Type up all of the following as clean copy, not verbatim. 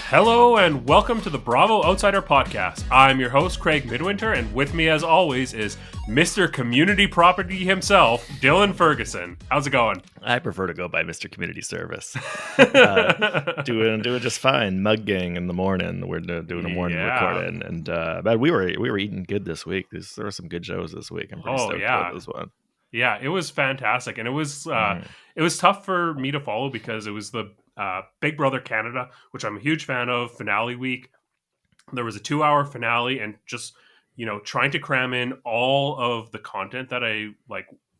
Hello and welcome to the Bravo Outsider Podcast. I'm your host, Craig Midwinter, and with me as always is Mr. Community Property himself, Dylan Ferguson. How's it going? I prefer to go by Mr. Community Service. Doing just fine. Mug Gang in the morning. We're doing a morning recording, and but we were eating good this week. There were some good shows this week. I'm pretty stoked about this one. Yeah, it was fantastic, and it was tough for me to follow because it was the Big Brother Canada, which I'm a huge fan of, finale week. There was a 2-hour finale, and just trying to cram in all of the content that I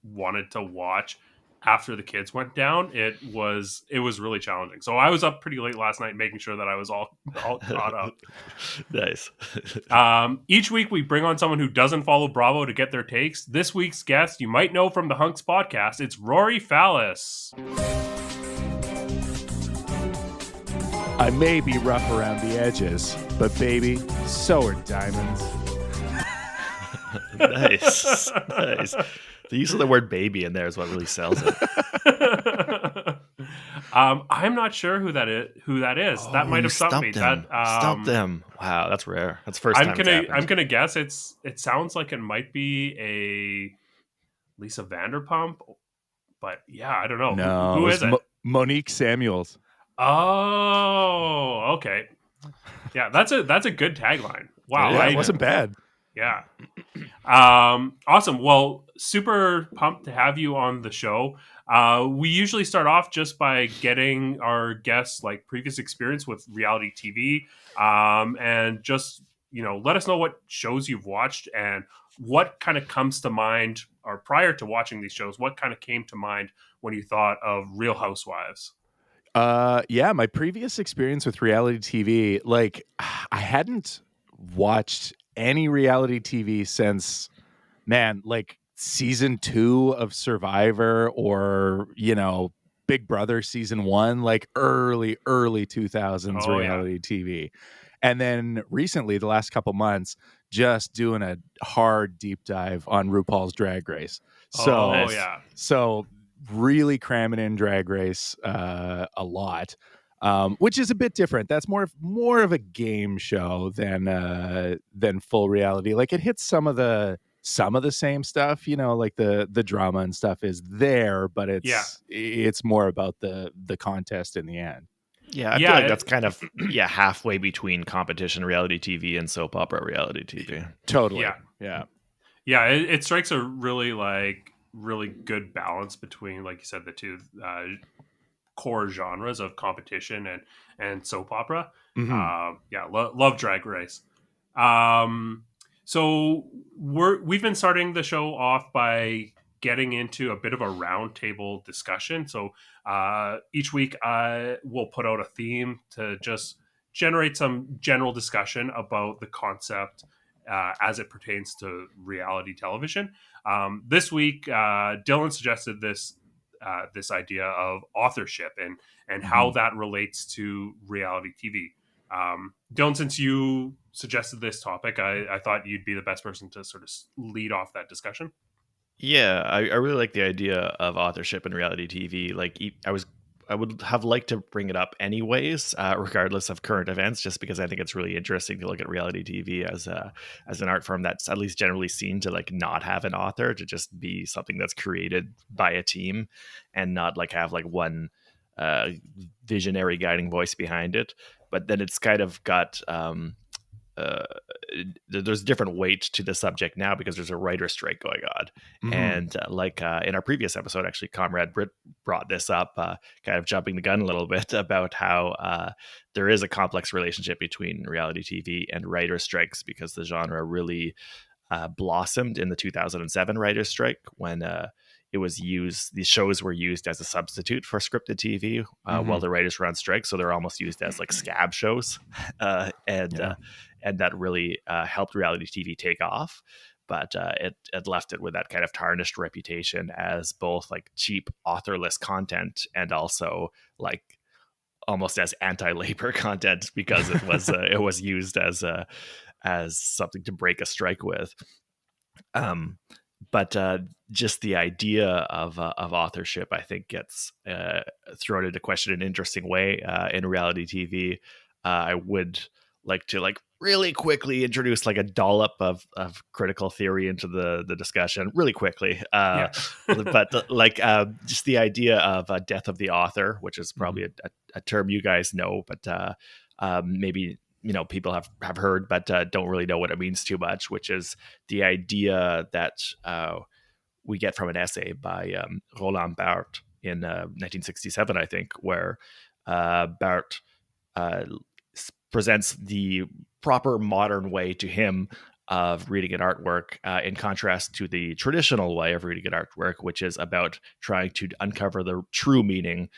wanted to watch after the kids went down. It was really challenging. So I was up pretty late last night making sure that I was all caught up. Nice. Each week we bring on someone who doesn't follow Bravo to get their takes. This week's guest you might know from the Hunks podcast. It's Rory Fallis. I may be rough around the edges, but baby, so are diamonds. Nice. The use of the word baby in there is what really sells it. I'm not sure who that is. That might have stumped me. Stumped them. Wow, that's rare. That's the first time I'm gonna guess it sounds like it might be a Lisa Vanderpump, but yeah, I don't know. No, who is it? Monique Samuels. Oh, okay. Yeah, that's a good tagline. Wow, yeah, it wasn't bad. Yeah. Awesome. Well, super pumped to have you on the show. We usually start off just by getting our guests previous experience with reality TV, and just let us know what shows you've watched and what kind of comes to mind, or prior to watching these shows, what kind of came to mind when you thought of Real Housewives. Yeah, my previous experience with reality TV, I hadn't watched any reality TV since, season 2 of Survivor, or, Big Brother season 1, early 2000s reality TV. And then recently, the last couple months, just doing a hard deep dive on RuPaul's Drag Race. So really cramming in Drag Race a lot, which is a bit different. That's more of a game show than full reality. It hits some of the same stuff, the drama and stuff is there, but it's more about the contest in the end. Yeah, I feel like that's kind of halfway between competition reality TV and soap opera reality TV. Totally. Yeah. It strikes a really good balance between, like you said, the two core genres of competition and soap opera. Mm-hmm. Love Drag Race. So we've been starting the show off by getting into a bit of a roundtable discussion. So each week I will put out a theme to just generate some general discussion about the concept as it pertains to reality television. This week, Dylan suggested this idea of authorship and how that relates to reality TV. Dylan, since you suggested this topic, I thought you'd be the best person to sort of lead off that discussion. Yeah, I really like the idea of authorship in reality TV. I would have liked to bring it up anyways, regardless of current events, just because I think it's really interesting to look at reality TV as an art form that's at least generally seen to not have an author, to just be something that's created by a team and not have one visionary guiding voice behind it. But then it's kind of got there's different weight to the subject now because there's a writer's strike going on. Mm-hmm. And in our previous episode, actually, Comrade Britt brought this up, kind of jumping the gun a little bit about how there is a complex relationship between reality TV and writer's strikes, because the genre really blossomed in the 2007 writer's strike when it was used. These shows were used as a substitute for scripted TV while the writers were on strike, so they're almost used as scab shows, and that really helped reality TV take off. But it left it with that kind of tarnished reputation as both cheap authorless content and also almost as anti-labor content, because it was used as something to break a strike with. but just the idea of authorship, I think, gets thrown into question in an interesting way in reality TV. I would like to really quickly introduce like a dollop of critical theory into the discussion really quickly. Yeah. But just the idea of death of the author, which is probably a term you guys know, but maybe people have heard, but don't really know what it means too much, which is the idea that we get from an essay by Roland Barthes in 1967, I think, where Barthes presents the proper modern way to him of reading an artwork in contrast to the traditional way of reading an artwork, which is about trying to uncover the true meaning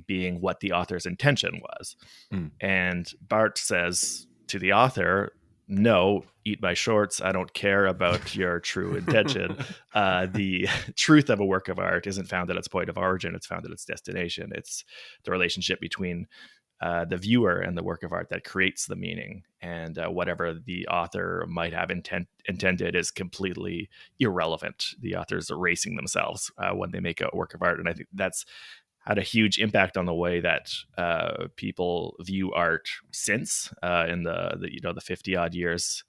being what the author's intention was. And Barthes says to the author, no, eat my shorts. I don't care about your true intention. The truth of a work of art isn't found at its point of origin. It's found at its destination. It's the relationship between the viewer and the work of art that creates the meaning. And whatever the author might have intended is completely irrelevant. The author's erasing themselves when they make a work of art. And I think that's had a huge impact on the way that people view art since in the 50 odd years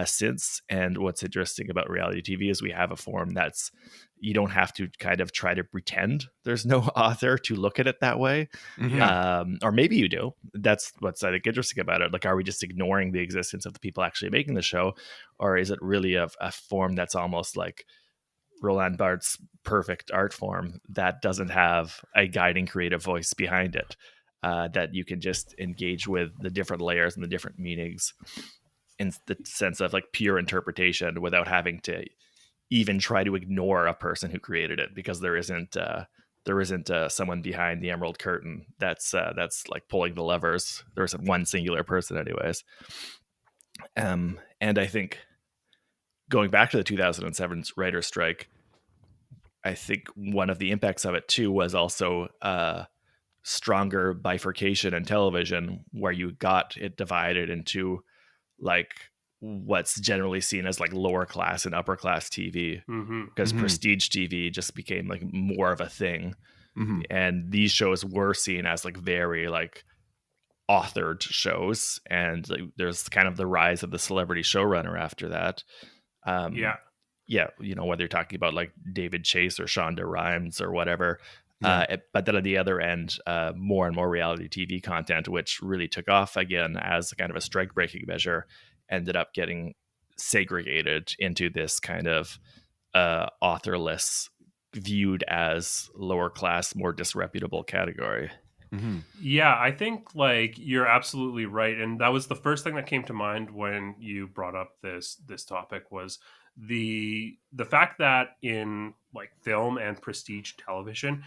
since. And what's interesting about reality TV is we have a form that's, you don't have to kind of try to pretend there's no author to look at it that way. Or maybe you do. That's what's, I think, interesting about it. Like, are we just ignoring the existence of the people actually making the show? Or is it really a form that's almost like Roland Barthes' perfect art form that doesn't have a guiding creative voice behind it, that you can just engage with the different layers and the different meanings in the sense of like pure interpretation without having to even try to ignore a person who created it, because there isn't someone behind the emerald curtain that's like pulling the levers. There isn't one singular person anyways. And I think going back to the 2007 writer's strike, I think one of the impacts of it too was also stronger bifurcation in television, where you got it divided into like what's generally seen as like lower class and upper class TV, because prestige TV just became like more of a thing. And these shows were seen as like very like authored shows, and like, there's kind of the rise of the celebrity showrunner after that. Yeah, whether you're talking about like David Chase or Shonda Rhimes or whatever. But then on the other end, more and more reality TV content, which really took off again as kind of a strike breaking measure, ended up getting segregated into this kind of authorless, viewed as lower class, more disreputable category. Yeah, I think like you're absolutely right, and that was the first thing that came to mind when you brought up this topic, was the fact that in like film and prestige television,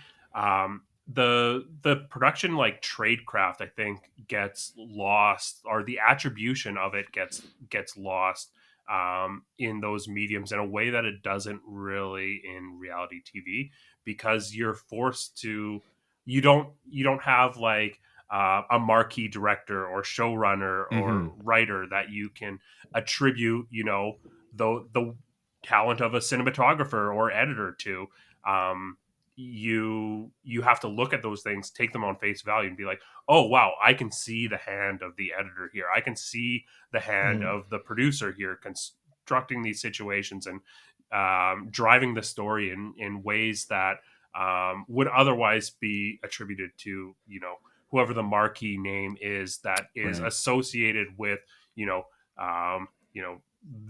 the production like tradecraft, I think, gets lost, or the attribution of it gets lost in those mediums in a way that it doesn't really in reality TV, because you're forced to, you don't have like a marquee director or showrunner or writer that you can attribute the talent of a cinematographer or editor to. You have to look at those things, take them on face value, and be like, oh wow, I can see the hand of the editor here, I can see the hand of the producer here constructing these situations and driving the story in ways that would otherwise be attributed to whoever the marquee name is that is associated with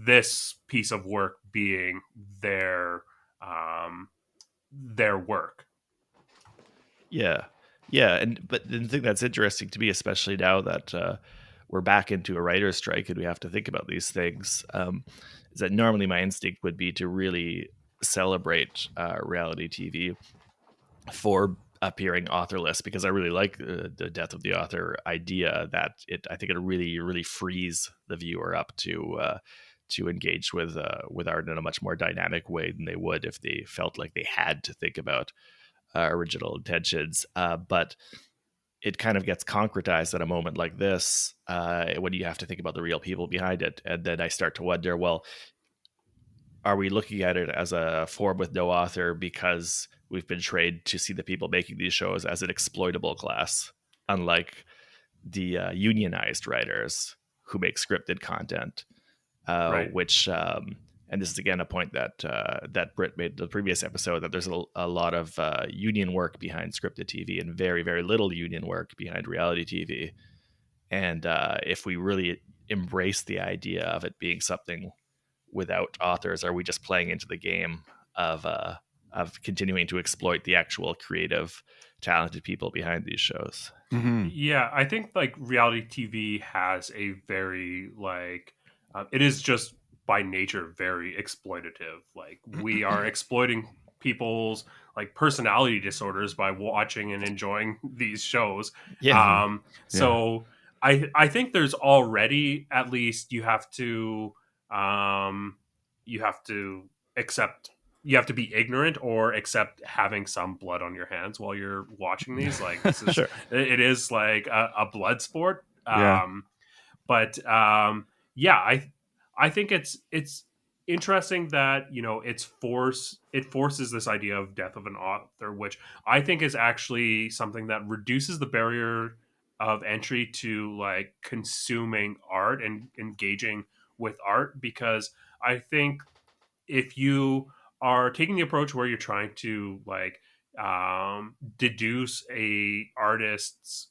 this piece of work being their work. But the thing that's interesting to me, especially now that we're back into a writer's strike and we have to think about these things, is that normally my instinct would be to really celebrate reality TV for appearing authorless, because I really like the death of the author idea, that I think it really, really frees the viewer up to engage with art in a much more dynamic way than they would if they felt like they had to think about original intentions. But it kind of gets concretized at a moment like this when you have to think about the real people behind it. And then I start to wonder, well, are we looking at it as a form with no author because we've been trained to see the people making these shows as an exploitable class, unlike the unionized writers who make scripted content, Right. which and this is again a point that that Britt made in the previous episode, that there's a lot of union work behind scripted TV and very, very little union work behind reality TV. And if we really embrace the idea of it being something without authors, are we just playing into the game of continuing to exploit the actual creative, talented people behind these shows? Mm-hmm. Yeah, I think like reality TV has a very like it is just by nature very exploitative. Like we are exploiting people's like personality disorders by watching and enjoying these shows. Yeah. Um, Yeah. so I think there's already at least um, you have to accept you have to be ignorant or accept having some blood on your hands while you're watching these. Like this is Sure. it is like a blood sport. Yeah. But yeah, I think it's interesting that it forces this idea of death of an author, which I think is actually something that reduces the barrier of entry to like consuming art and engaging with art, because I think if you are taking the approach where you're trying to like deduce a artist's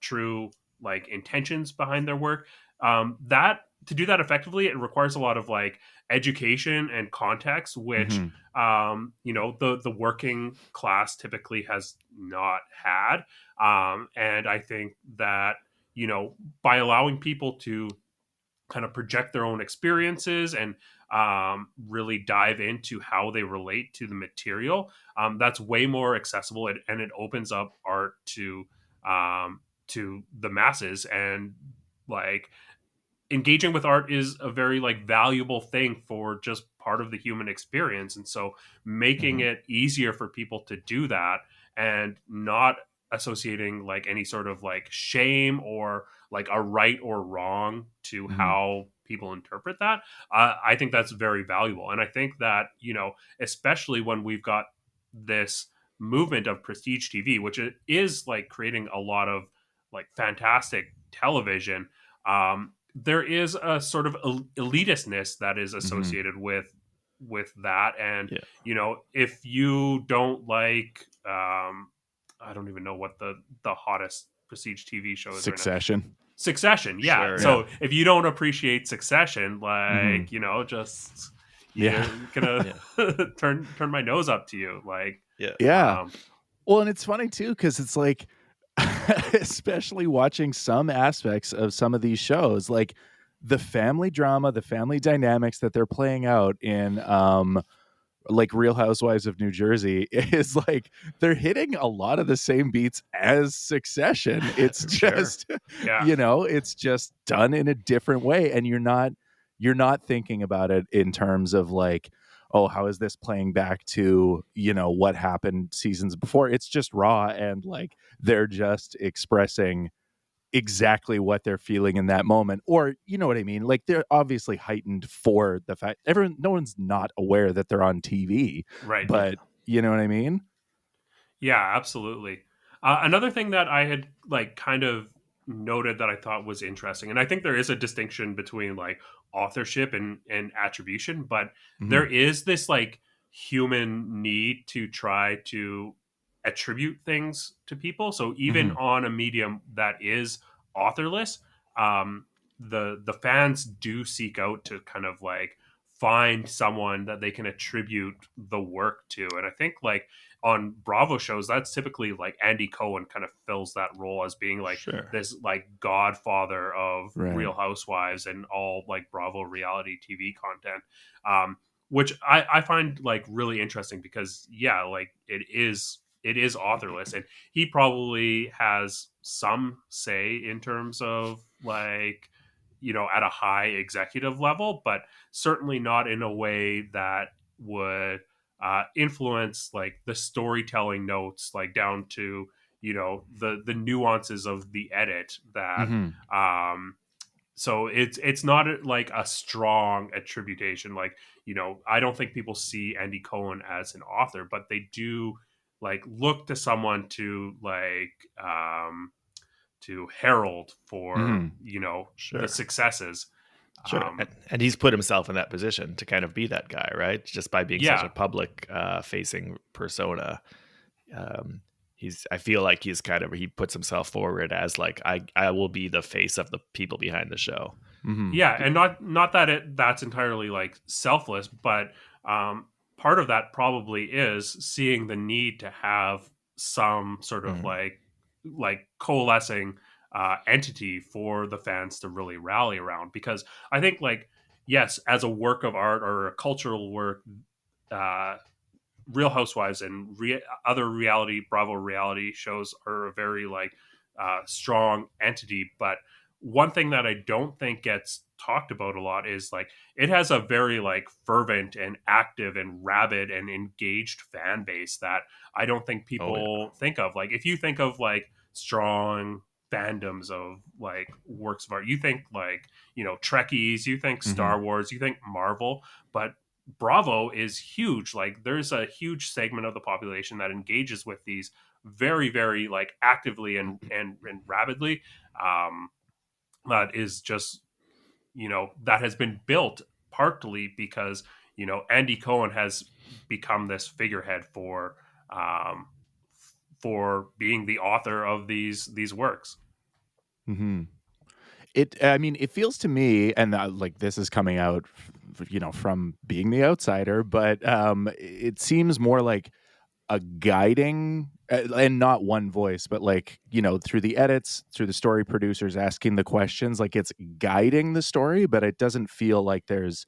true like intentions behind their work, that to do that effectively, it requires a lot of like education and context, which Mm-hmm. the working class typically has not had. And I think that by allowing people to kind of project their own experiences and really dive into how they relate to the material, that's way more accessible, and it opens up art to the masses. And like engaging with art is a very like valuable thing for just part of the human experience, and so making Mm-hmm. it easier for people to do that and not associating like any sort of like shame or like a right or wrong to Mm-hmm. how people interpret that, I think that's very valuable. And I think that especially when we've got this movement of prestige TV, which is like creating a lot of like fantastic television, there is a sort of elitistness that is Mm-hmm. associated with that. And Yeah. if you don't like I don't even know what the hottest prestige TV show is right now. Succession. Succession, yeah. Sure. Yeah. So if you don't appreciate Succession, Mm-hmm. like just Yeah. you're gonna Yeah. turn my nose up to you, like Yeah. Yeah. um Well, and it's funny too, because it's like, especially watching some aspects of some of these shows, like the family drama, the family dynamics that they're playing out in, like Real Housewives of New Jersey, is like they're hitting a lot of the same beats as Succession. It's Sure. just, yeah. it's just done in a different way, and you're not thinking about it in terms of like, oh, how is this playing back to what happened seasons before. It's just raw, and like they're just expressing exactly what they're feeling in that moment, or you know what I mean, like they're obviously heightened for the fact no one's not aware that they're on TV, Right. but you know what I mean. Yeah, absolutely. Another thing that I had like kind of noted that I thought was interesting, and I think there is a distinction between like authorship and attribution, but there Mhm. is this like human need to try to attribute things to people. So even Mhm. on a medium that is authorless, the fans do seek out to kind of like find someone that they can attribute the work to. And I think like on Bravo shows, that's typically like Andy Cohen kind of fills that role as being like Sure. this like godfather of Right. Real Housewives and all like Bravo reality TV content, which I find like really interesting because yeah, like it is authorless, and he probably has some say in terms of like at a high executive level, but certainly not in a way that would influence like the storytelling notes, like down to the nuances of the edit that Mhm. um so it's not like a strong attribution. Like, I don't think people see Andy Cohen as an author, but they do like look to someone to like to herald for the Sure. successes. Sure. And he's put himself in that position to kind of be that guy, right? Just by being such Yeah, a public facing persona. I feel like he puts himself forward as like, I will be the face of the people behind the show. yeah, and not that that's entirely like selfless, but part of that probably is seeing the need to have some sort of Mhm. like coalescing entity for the fans to really rally around. Because I think, like, yes, as a work of art or a cultural work, uh, Real Housewives and other Bravo reality shows are a very like strong entity. But one thing that I don't think gets talked about a lot is like it has a very like fervent and active and rabid and engaged fan base that I don't think Oh yeah. people think of. Like, if you think of like strong fandoms of like works of art, you think like, Trekkies, you think Star Wars, you think Marvel, but Bravo is huge. Like, there's a huge segment of the population that engages with these very, very like actively and rapidly. Um, that is just, that has been built partly because, Andy Cohen has become this figurehead um, for being the author of these works. Mm-hmm. I mean, it feels to me, and like this is coming out, from being the outsider, but it seems more like a guiding, and not one voice, but like, through the edits, through the story producers asking the questions, like it's guiding the story, but it doesn't feel like there's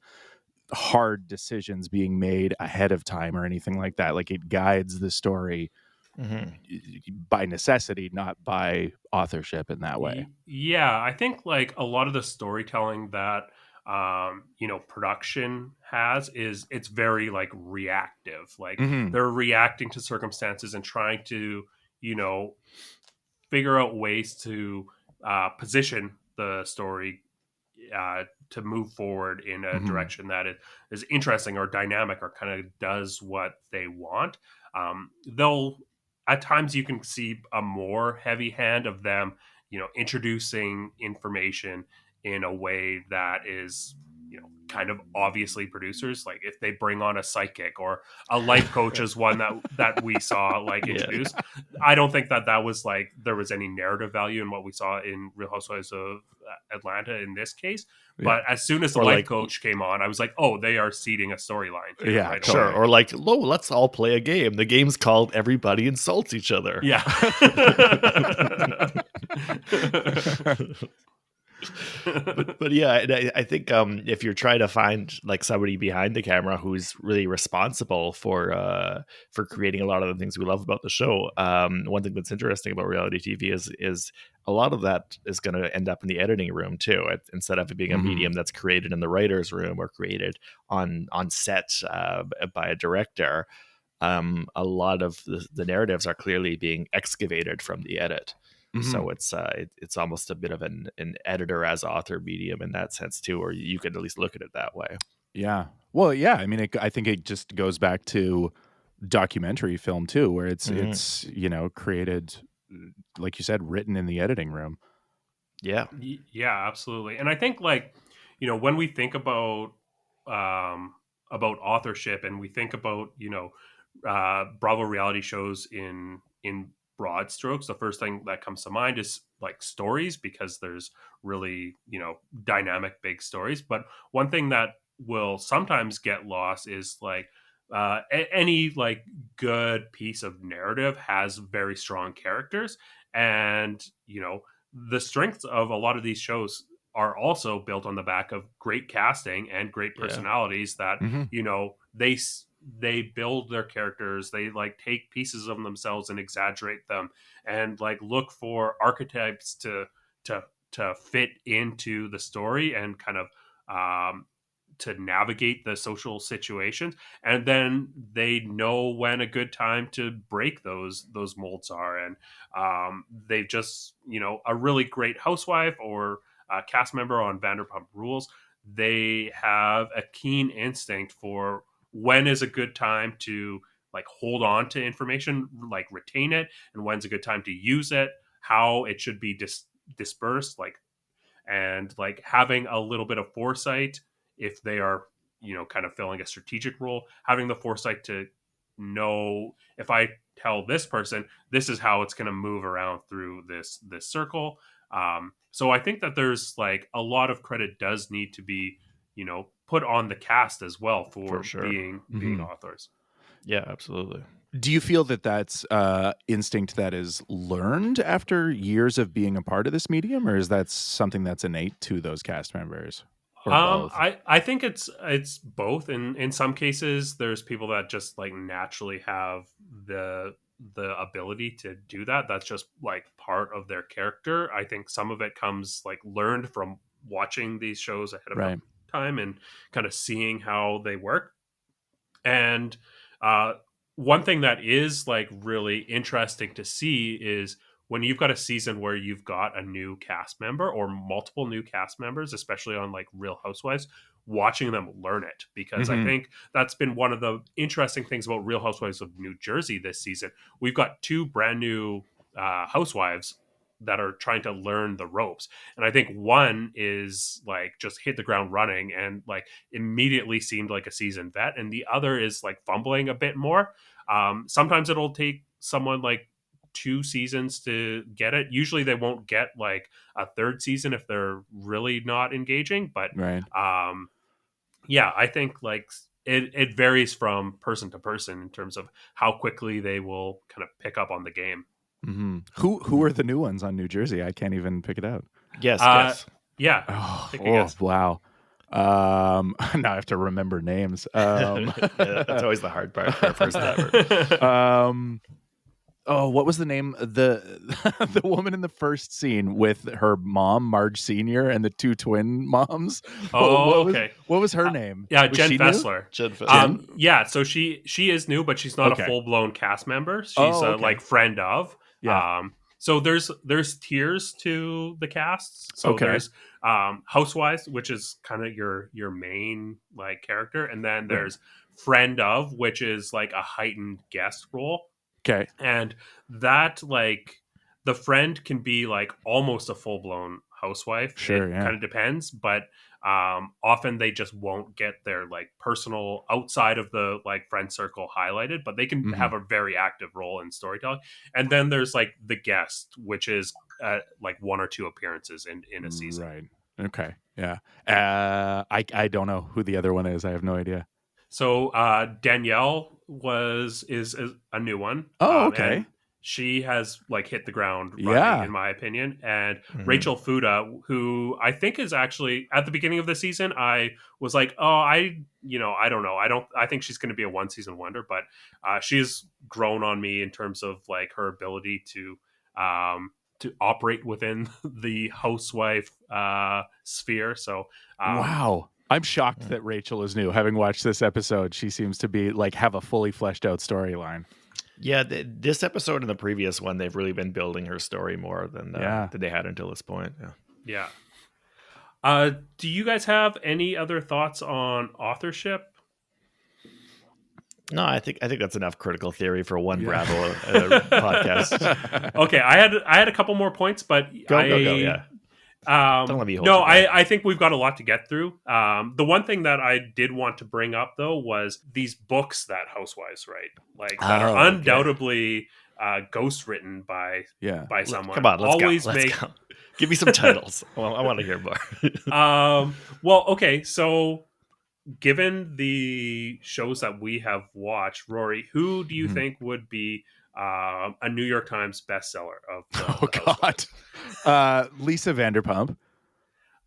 hard decisions being made ahead of time or anything like that. Like it guides the story Hmm. by necessity, not by authorship in that way. Yeah, I think like a lot of the storytelling that production has is it's very like reactive. Like, Hmm. they're reacting to circumstances and trying to, you know, figure out ways to position the story to move forward in a Hmm. direction that is interesting or dynamic or kind of does what they want. They'll At times you can see a more heavy hand of them, introducing information in a way that is, kind of obviously producers. Like, if they bring on a psychic or a life coach is one that we saw like Yeah. introduced. I don't think that was like there was any narrative value in what we saw in Real Housewives of Atlanta in this case. Yeah. But as soon as the Or life like, coach came on, I was like, oh, they are seeding a storyline here Yeah, right sure. away. totally. Or like, let's all play a game. The game's called Everybody Insults Each Other. Yeah. But yeah, and I think if you're trying to find like somebody behind the camera who's really responsible for creating a lot of the things we love about the show, one thing that's interesting about reality TV is a lot of that is going to end up in the editing room too. Instead of it being a Mhm. medium that's created in the writers' room or created on set by a director, a lot of the narratives are clearly being excavated from the edit. Mhm. So it's almost a bit of an editor as author medium in that sense too, or you could at least look at it that way. Yeah. Well, yeah, I mean, I think it just goes back to documentary film too, where Hmm. it's, created, like you said, written in the editing room. Yeah. Yeah, absolutely. And I think, like, when we think about authorship, and we think about, Bravo reality shows in broad strokes, the first thing that comes to mind is like stories, because there's really, dynamic big stories. But one thing that will sometimes get lost is like any like good piece of narrative has very strong characters. And, the strengths of a lot of these shows are also built on the back of great casting and great Yeah. personalities that, Mhm. they build their characters. They like take pieces of themselves and exaggerate them, and like look for archetypes to to fit into the story, and kind of um to navigate the social situations. And then they know when a good time to break those molds are. And they've just, a really great housewife or cast member on Vanderpump Rules, they have a keen instinct for when is a good time to like hold on to information, like retain it, and when's a good time to use it, how it should be dispersed, like, and like having a little bit of foresight if they are, kind of filling a strategic role, having the foresight to know if I tell this person, this is how it's going to move around through this circle. So I think that there's like a lot of credit does need to be, put on the cast as well for sure. being authors. Yeah, absolutely. Do you feel that that's instinct that is learned after years of being a part of this medium, or is that something that's innate to those cast members? Or both? I think it's both. In some cases, there's people that just like naturally have the ability to do that. That's just like part of their character. I think some of it comes like learned from watching these shows ahead of time and kind of seeing how they work. And one thing that is like really interesting to see is when you've got a season where you've got a new cast member or multiple new cast members, especially on like Real Housewives, watching them learn it. Because I think that's been one of the interesting things about Real Housewives of New Jersey this season. We've got two brand new housewives that are trying to learn the ropes. And I think one is like just hit the ground running and like immediately seemed like a seasoned vet. And the other is like fumbling a bit more. Sometimes it'll take someone like 2 seasons to get it. Usually they won't get like a third season if they're really not engaging. But yeah, I think like it varies from person to person in terms of how quickly they will kind of pick up on the game. Mm-hmm. Who are the new ones on New Jersey? I can't even pick it out. Guess. Yeah. Wow. Now I have to remember names. Yeah, that's always the hard part for a first timer. What was the name? The woman in the first scene with her mom, Marge Senior, and the 2 twin moms. Okay. What was her name? Yeah, was Jen she Fessler. Jen Fessler. Yeah, so she is new, but she's not a full blown cast member. She's a like friend of. Yeah. So there's tiers to the casts. So there's Housewives, which is kind of your main like character, and then there's friend of, which is like a heightened guest role. Okay. And that like the friend can be like almost a full blown housewife. Sure, it kind of depends, but often they just won't get their like personal outside of the like friend circle highlighted, but they can have a very active role in storytelling. And then there's like the guest, which is like 1 or 2 appearances in a season. Right. Okay. Yeah. I don't know who the other one is. I have no idea. So Danielle is a new one. Oh, okay. And she has like hit the ground running, in my opinion. And Rachel Fuda, who I think is actually at the beginning of the season, I was like, I don't know. I think she's going to be a 1 season wonder, but she's grown on me in terms of like her ability to operate within the housewife sphere. So wow. I'm shocked that Rachel is new. Having watched this episode, she seems to be like have a fully fleshed out storyline. Yeah, this episode and the previous one, they've really been building her story more than they had until this point. Yeah. Do you guys have any other thoughts on authorship? No, I think that's enough critical theory for one Bravo podcast. Okay, I had a couple more points, but go. Yeah. Don't let me hold no, I think we've got a lot to get through. The one thing that I did want to bring up though was these books that housewives write, like that are undoubtedly ghost written by someone. Come on, let's go. Give me some titles. Well, I want to hear more. Well, okay, so given the shows that we have watched, Rory, who do you think would be a New York Times bestseller of Lisa Vanderpump.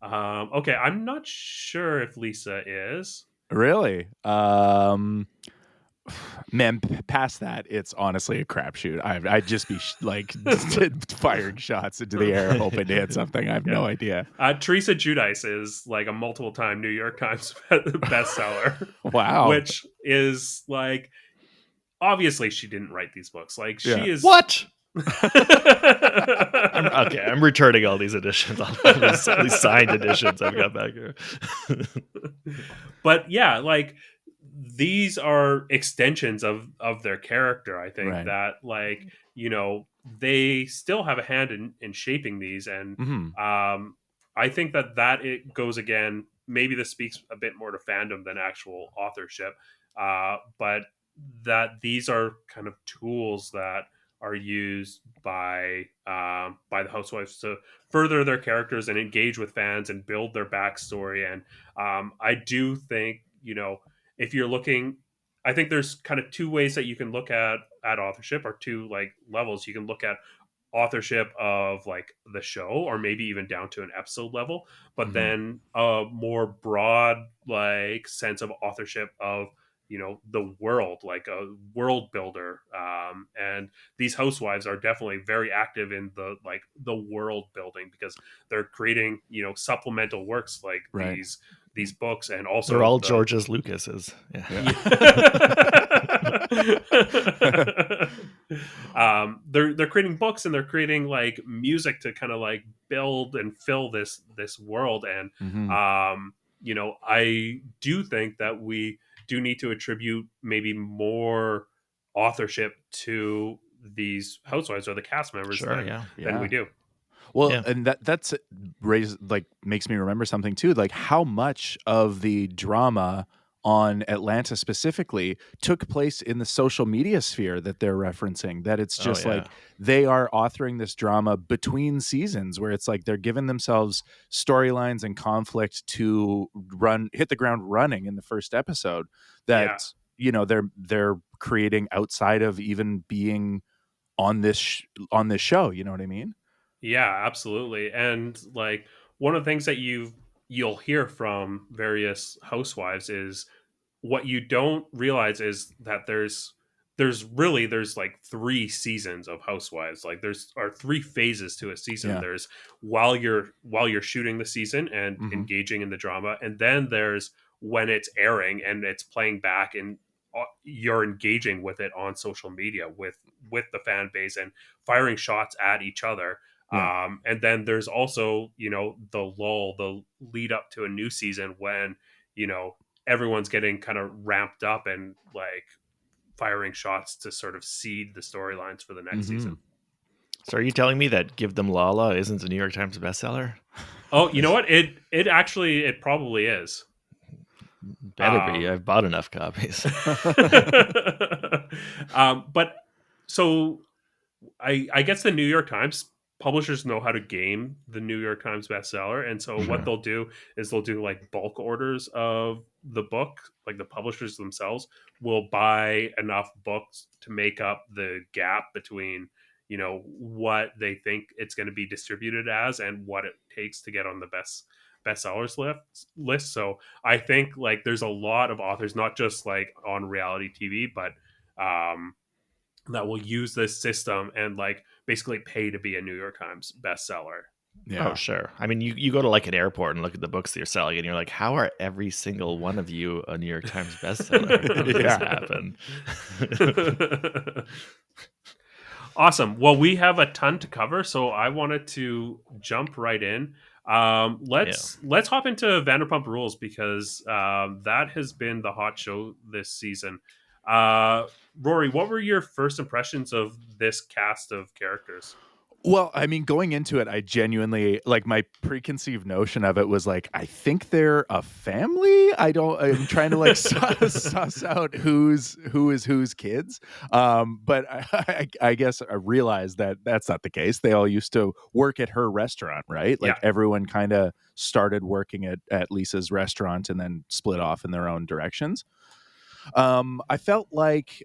Okay, I'm not sure if Lisa is. Really? Man, past that, it's honestly a crapshoot. I'd just be firing shots into the air hoping to hit something. I have no idea. Teresa Giudice is like a multiple-time New York Times bestseller. Wow. Which is like, obviously she didn't write these books. Like she is... What? I'm I'm returning all these editions, all these signed editions I've got back here. But yeah, like these are extensions of their character. I think Right. that, like, you know, they still have a hand in shaping these, and I think that it goes again. Maybe this speaks a bit more to fandom than actual authorship, but that these are kind of tools that are used by the housewives to further their characters and engage with fans and build their backstory. And I do think, you know, if you're looking, I think there's kind of two ways that you can look at authorship, or two like levels. You can look at authorship of like the show, or maybe even down to an episode level, but then a more broad like sense of authorship of, you know, the world, like a world builder. And these housewives are definitely very active in the like the world building, because they're creating, you know, supplemental works like Right. these books, and also They're all George's Lucas's. Yeah. They're creating books, and they're creating like music to kind of like build and fill this world. And you know, I do think that we do need to attribute maybe more authorship to these housewives or the cast members than we do. Well, and that's like makes me remember something too, like how much of the drama on Atlanta specifically took place in the social media sphere that they're referencing. That it's just like they are authoring this drama between seasons, where it's like they're giving themselves storylines and conflict to hit the ground running in the first episode that you know they're creating outside of even being on this show. You know what I mean? Yeah, absolutely. And like one of the things that you'll hear from various housewives is, what you don't realize is that there's like 3 seasons of housewives. Like there's are 3 phases to a season. There's while you're shooting the season and engaging in the drama, and then there's when it's airing and it's playing back, and you're engaging with it on social media with the fan base and firing shots at each other. And then there's also, you know, the lull, the lead up to a new season, when, you know, everyone's getting kind of ramped up and like firing shots to sort of seed the storylines for the next season. So are you telling me that Give Them Lala isn't a New York Times bestseller? Oh, you know what? It probably is. Better be. I've bought enough copies. But so I guess the New York Times publishers know how to game the New York Times bestseller. And so what they'll do is they'll do like bulk orders of the book. Like the publishers themselves will buy enough books to make up the gap between, you know, what they think it's going to be distributed as and what it takes to get on the bestsellers list. So I think like there's a lot of authors, not just like on reality TV, but that will use this system and like basically pay to be a New York Times bestseller. Yeah. Oh, sure. I mean, you go to like an airport and look at the books that you're selling, and you're like, how are every single one of you a New York Times bestseller? How did this happen? Awesome. Well, we have a ton to cover, so I wanted to jump right in. Let's hop into Vanderpump Rules, because that has been the hot show this season. Rory, what were your first impressions of this cast of characters? Well, I mean, going into it, I genuinely, like, my preconceived notion of it was like, I think they're a family. I'm trying to like suss out who is whose kids. But I guess I realized that that's not the case. They all used to work at her restaurant, right? Like everyone kind of started working at Lisa's restaurant and then split off in their own directions. I felt like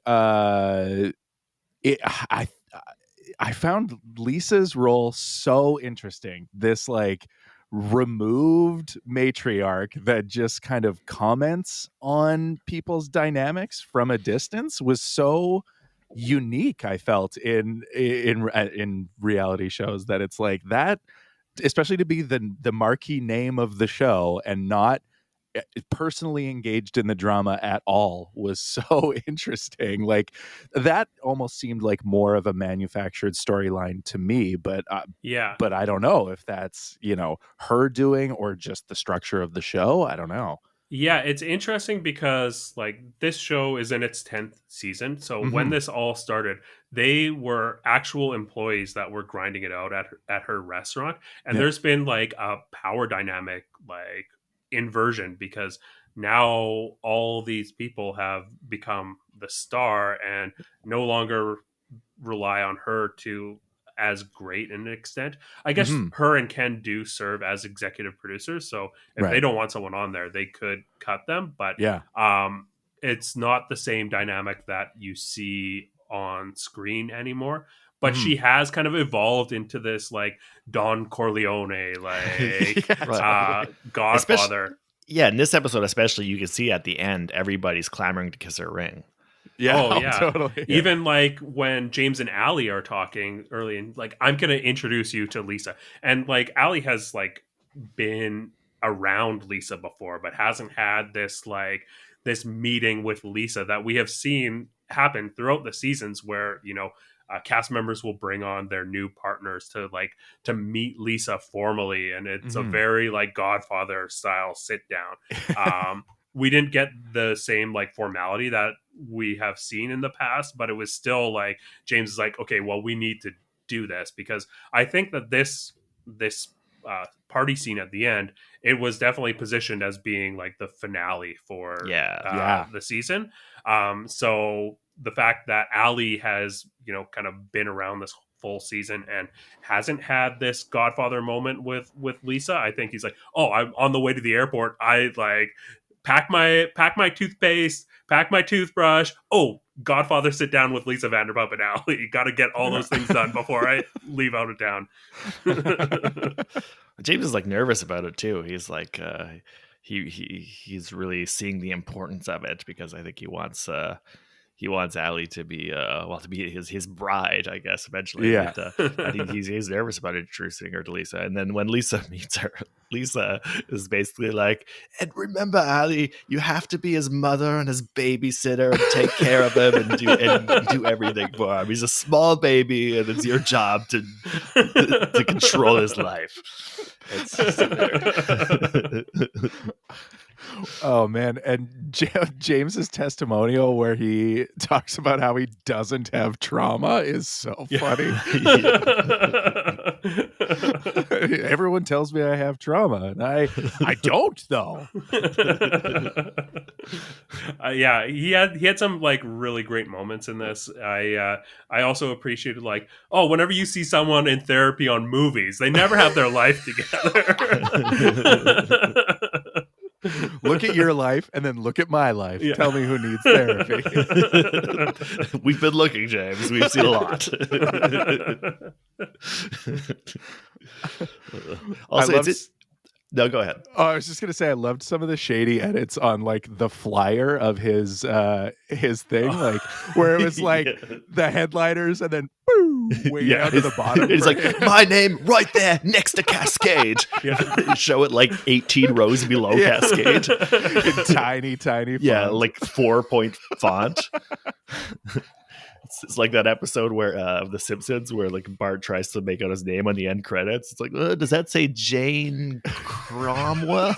I found Lisa's role so interesting. This like removed matriarch that just kind of comments on people's dynamics from a distance was so unique. I felt in reality shows that it's like that, especially to be the marquee name of the show and not personally engaged in the drama at all was so interesting. Like that almost seemed like more of a manufactured storyline to me, but Yeah. but I don't know if that's, her doing or just the structure of the show. I don't know. Yeah, it's interesting because like this show is in its 10th season. So when this all started, they were actual employees that were grinding it out at her restaurant. And there's been like a power dynamic like inversion because now all these people have become the star and no longer rely on her to as great an extent. I guess her and Ken do serve as executive producers, so if they don't want someone on there, they could cut them. But it's not the same dynamic that you see on screen anymore. But she has kind of evolved into this like Don Corleone, like Godfather. In this episode especially, you can see at the end everybody's clamoring to kiss her ring. Yeah, totally. Yeah. Even like when James and Allie are talking early, and like I'm gonna introduce you to Lisa, and like Allie has like been around Lisa before, but hasn't had this meeting with Lisa that we have seen happen throughout the seasons, where cast members will bring on their new partners to meet Lisa formally, and it's a very like Godfather style sit down. We didn't get the same like formality that we have seen in the past, but it was still like James is like, okay, well, we need to do this, because I think that this party scene at the end, it was definitely positioned as being like the finale for the season. So the fact that Allie has kind of been around this full season and hasn't had this Godfather moment with Lisa, I think he's like, oh, I'm on the way to the airport, I like pack my toothpaste, pack my toothbrush. Oh, Godfather, sit down with Lisa Vanderpump and Allie. Got to get all those things done before I leave out of town. James is like nervous about it too. He's like, he's really seeing the importance of it, because I think he wants Allie to be his bride, I guess, eventually. Yeah. But, I think he's nervous about introducing her to Lisa. And then when Lisa meets her, Lisa is basically like, and remember, Allie, you have to be his mother and his babysitter and take care of him and do everything for him. He's a small baby, and it's your job to control his life. Oh man, and James's testimonial where he talks about how he doesn't have trauma is so funny. Everyone tells me I have trauma, and I don't though. He had some like really great moments in this. I also appreciated like, oh, whenever you see someone in therapy on movies, they never have their life together. Look at your life and then look at my life. Yeah. Tell me who needs therapy. We've been looking, James. We've seen a lot. Also, no, go ahead. Oh, I was just gonna say I loved some of the shady edits on like the flyer of his thing, like where it was like the headliners and then boom, way down to the bottom. It's like my name right there next to Cascade. Show it like 18 rows below Cascade. In tiny font. Yeah, like 4-point font. It's like that episode where of The Simpsons where like Bart tries to make out his name on the end credits. It's like, does that say Jane Cromwell?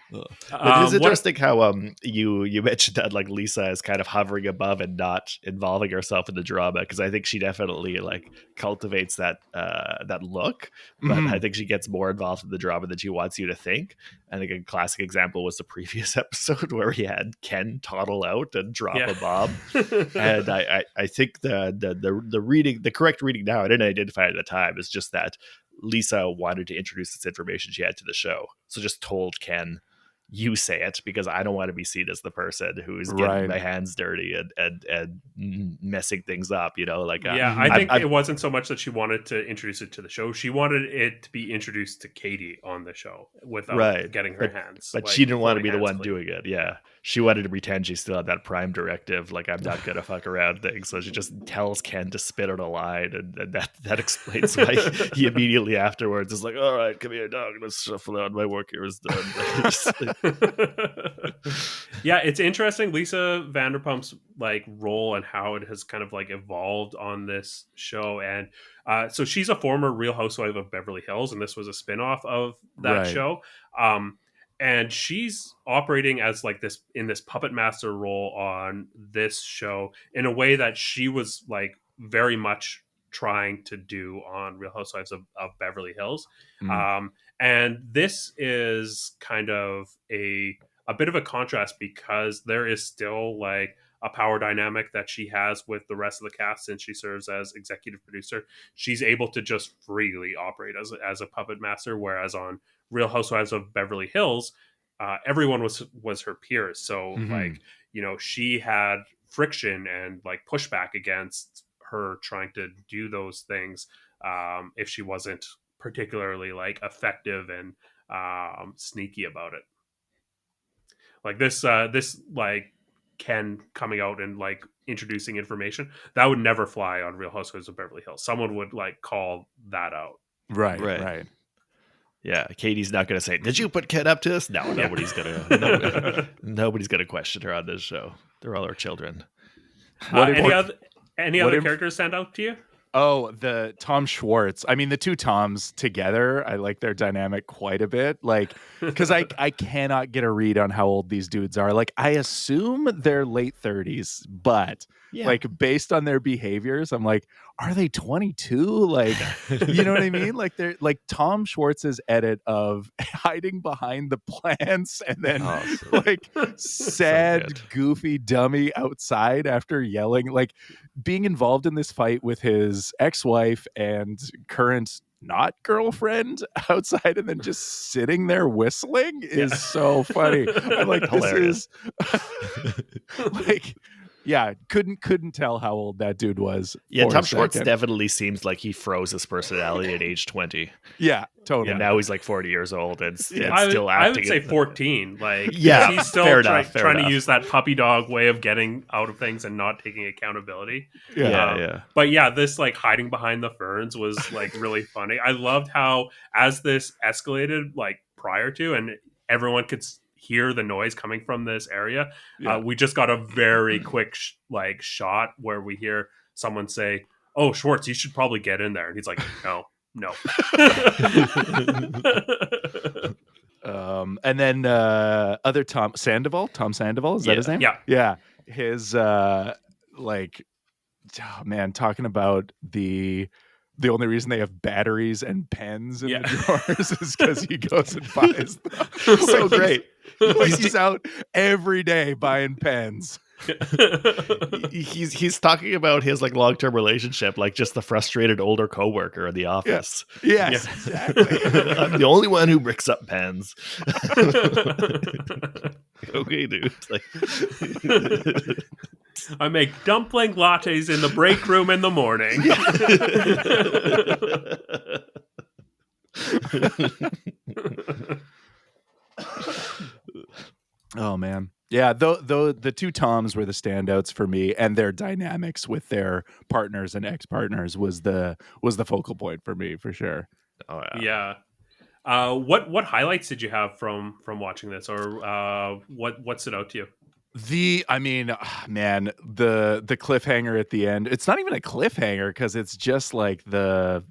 It is interesting how you mentioned that like Lisa is kind of hovering above and not involving herself in the drama, because I think she definitely like cultivates that look, but I think she gets more involved in the drama than she wants you to think. I think a classic example was the previous episode where he had Ken toddle out and drop a bomb, and I think the correct reading now, I didn't identify it at the time, is just that Lisa wanted to introduce this information she had to the show, so just told Ken, you say it, because I don't want to be seen as the person who's getting my hands dirty and messing things up, I think it wasn't so much that she wanted to introduce it to the show. She wanted it to be introduced to Katie on the show without getting her hands. But she didn't want to be the one doing it. Yeah. she wanted to pretend she still had that prime directive, like I'm not gonna fuck around thing. So she just tells Ken to spit out a line, and that explains why he immediately afterwards is like, all right, come here, dog, let's shuffle out. My work here is done. Yeah, it's interesting, Lisa Vanderpump's like role and how it has kind of like evolved on this show. And so she's a former Real Housewife of Beverly Hills, and this was a spinoff of that Right. show. And she's operating as like this in this puppet master role on this show in a way that she was like very much trying to do on Real Housewives of Beverly Hills. Mm. And this is kind of a bit of a contrast because there is still like a power dynamic that she has with the rest of the cast since she serves as executive producer. She's able to just freely operate as a puppet master, whereas on Real Housewives of Beverly Hills, everyone was her peers. So like, you know, she had friction and like pushback against her trying to do those things if she wasn't particularly like effective and sneaky about it. Like this like Ken coming out and like introducing information that would never fly on Real Housewives of Beverly Hills. Someone would like call that out. Right. Yeah, Katie's not going to say, "Did you put Ken up to this?" No, nobody's nobody's going to question her on this show. They're all our children. Any other characters stand out to you? Oh, the Tom Schwartz. I mean, the two Toms together, I like their dynamic quite a bit. Like, because I cannot get a read on how old these dudes are. Like, I assume they're late 30s, but like based on their behaviors, I'm like, are they 22? Like, you know what I mean? Like, they're like Tom Schwartz's edit of hiding behind the plants and then like sad, goofy dummy outside after yelling, like being involved in this fight with his ex-wife and current not girlfriend outside and then just sitting there whistling is so funny. I'm like, hilarious. This is like, yeah, couldn't tell how old that dude was. Yeah, Tom Schwartz definitely seems like he froze his personality at age 20. Yeah, totally. And now he's like 40 years old and still acting. I would say 14. Like, yeah, he's still trying to use that puppy dog way of getting out of things and not taking accountability. Yeah. But yeah, this like hiding behind the ferns was like really funny. I loved how as this escalated like prior to, and everyone could hear the noise coming from this area. We just got a very quick like shot where we hear someone say, "Oh, Schwartz, you should probably get in there," and he's like, "No." And then other Tom Sandoval, is that his name? Yeah. His like, oh, man, talking about the only reason they have batteries and pens in the drawers is because he goes and buys them. So great. Like he's out every day buying pens. He's talking about his like long-term relationship, like just the frustrated older coworker in the office. Yes, exactly. I'm the only one who bricks up pens. Okay, dude. Like, I make dumpling lattes in the break room in the morning. Oh man. Yeah, though the two Toms were the standouts for me, and their dynamics with their partners and ex-partners was the focal point for me for sure. Oh yeah. What highlights did you have from watching this, or what stood out to you? The cliffhanger at the end. It's not even a cliffhanger because it's just like the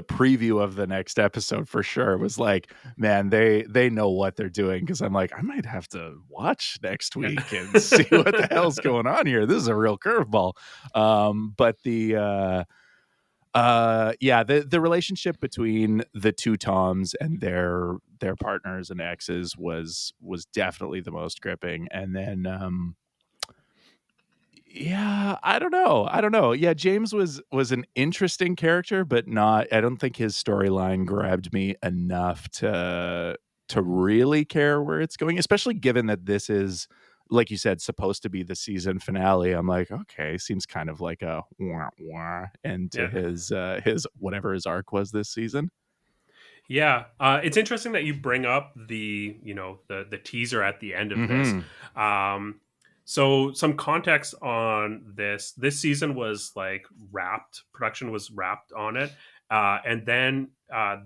preview of the next episode for sure. It was like, man, they know what they're doing, because I'm like, I might have to watch next week and see what the hell's going on here. This is a real curveball. But the relationship between the two Toms and their partners and exes was definitely the most gripping. And then I don't know. Yeah, James was an interesting character, but I don't think his storyline grabbed me enough to really care where it's going, especially given that this is, like you said, supposed to be the season finale. I'm like, okay, seems kind of like a wah wah end to his whatever his arc was this season. Yeah, it's interesting that you bring up the the teaser at the end of this. Mm-hmm. Um, so some context on this. This season was like wrapped. Production was wrapped on it, and then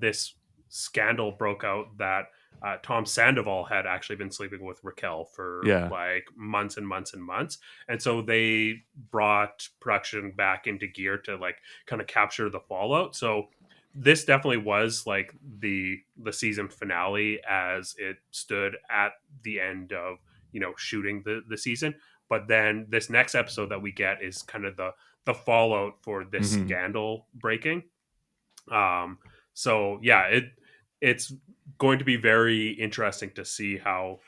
this scandal broke out that Tom Sandoval had actually been sleeping with Raquel for Yeah. like months and months and months, and so they brought production back into gear to like kind of capture the fallout. So this definitely was like the season finale as it stood at the end of shooting the season. But then this next episode that we get is kind of the fallout for this Mm-hmm. scandal breaking. um so yeah, it's going to be very interesting to see how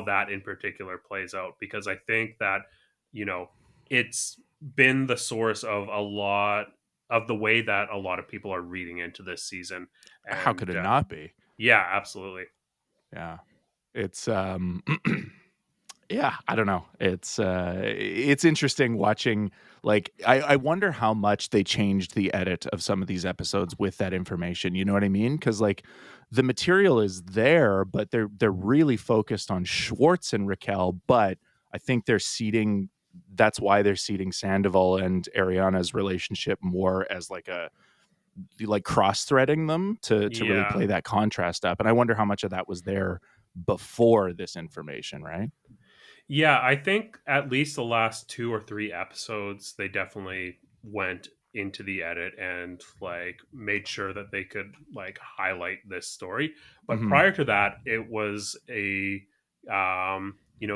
that in particular plays out, because I think that you know it's been the source of a lot of the way that a lot of people are reading into this season. How could And it not be? yeah, absolutely. Yeah. It's yeah, I don't know. It's interesting watching. Like, I wonder how much they changed the edit of some of these episodes with that information. You know what I mean? Because like the material is there, but they're really focused on Schwartz and Raquel. But I think they're seeding. That's why they're seeding Sandoval and Ariana's relationship more as like cross-threading them to really Yeah. play that contrast up. And I wonder how much of that was there before this information, right? Yeah, I think at least the last two or three episodes, they definitely went into the edit and like made sure that they could like highlight this story. But Hmm. prior to that, it was a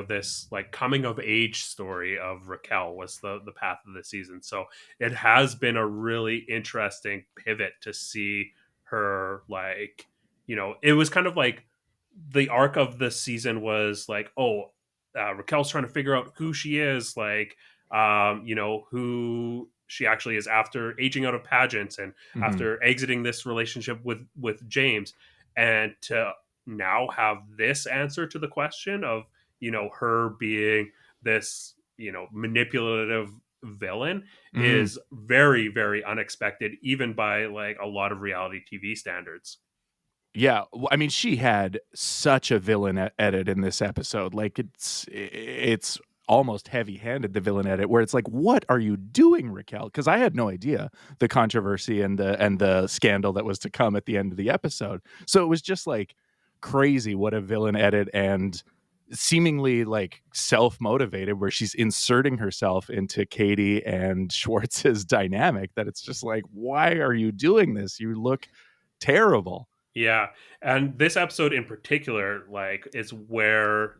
this like coming of age story of Raquel was the path of the season. So it has been a really interesting pivot to see her like, it was kind of like the arc of the season was like, oh, Raquel's trying to figure out who she is, like, who she actually is after aging out of pageants and Hmm. after exiting this relationship with James, and to now have this answer to the question of her being this manipulative villain Hmm. is very, very unexpected, even by like a lot of reality TV standards. Yeah, I mean, she had such a villain edit in this episode. Like it's almost heavy-handed, the villain edit, where it's like, what are you doing, Raquel? Because I had no idea the controversy and the scandal that was to come at the end of the episode. So it was just like crazy what a villain edit, and seemingly like self-motivated, where she's inserting herself into Katie and Schwartz's dynamic, that it's just like, why are you doing this? You look terrible. Yeah. And this episode in particular, like, is where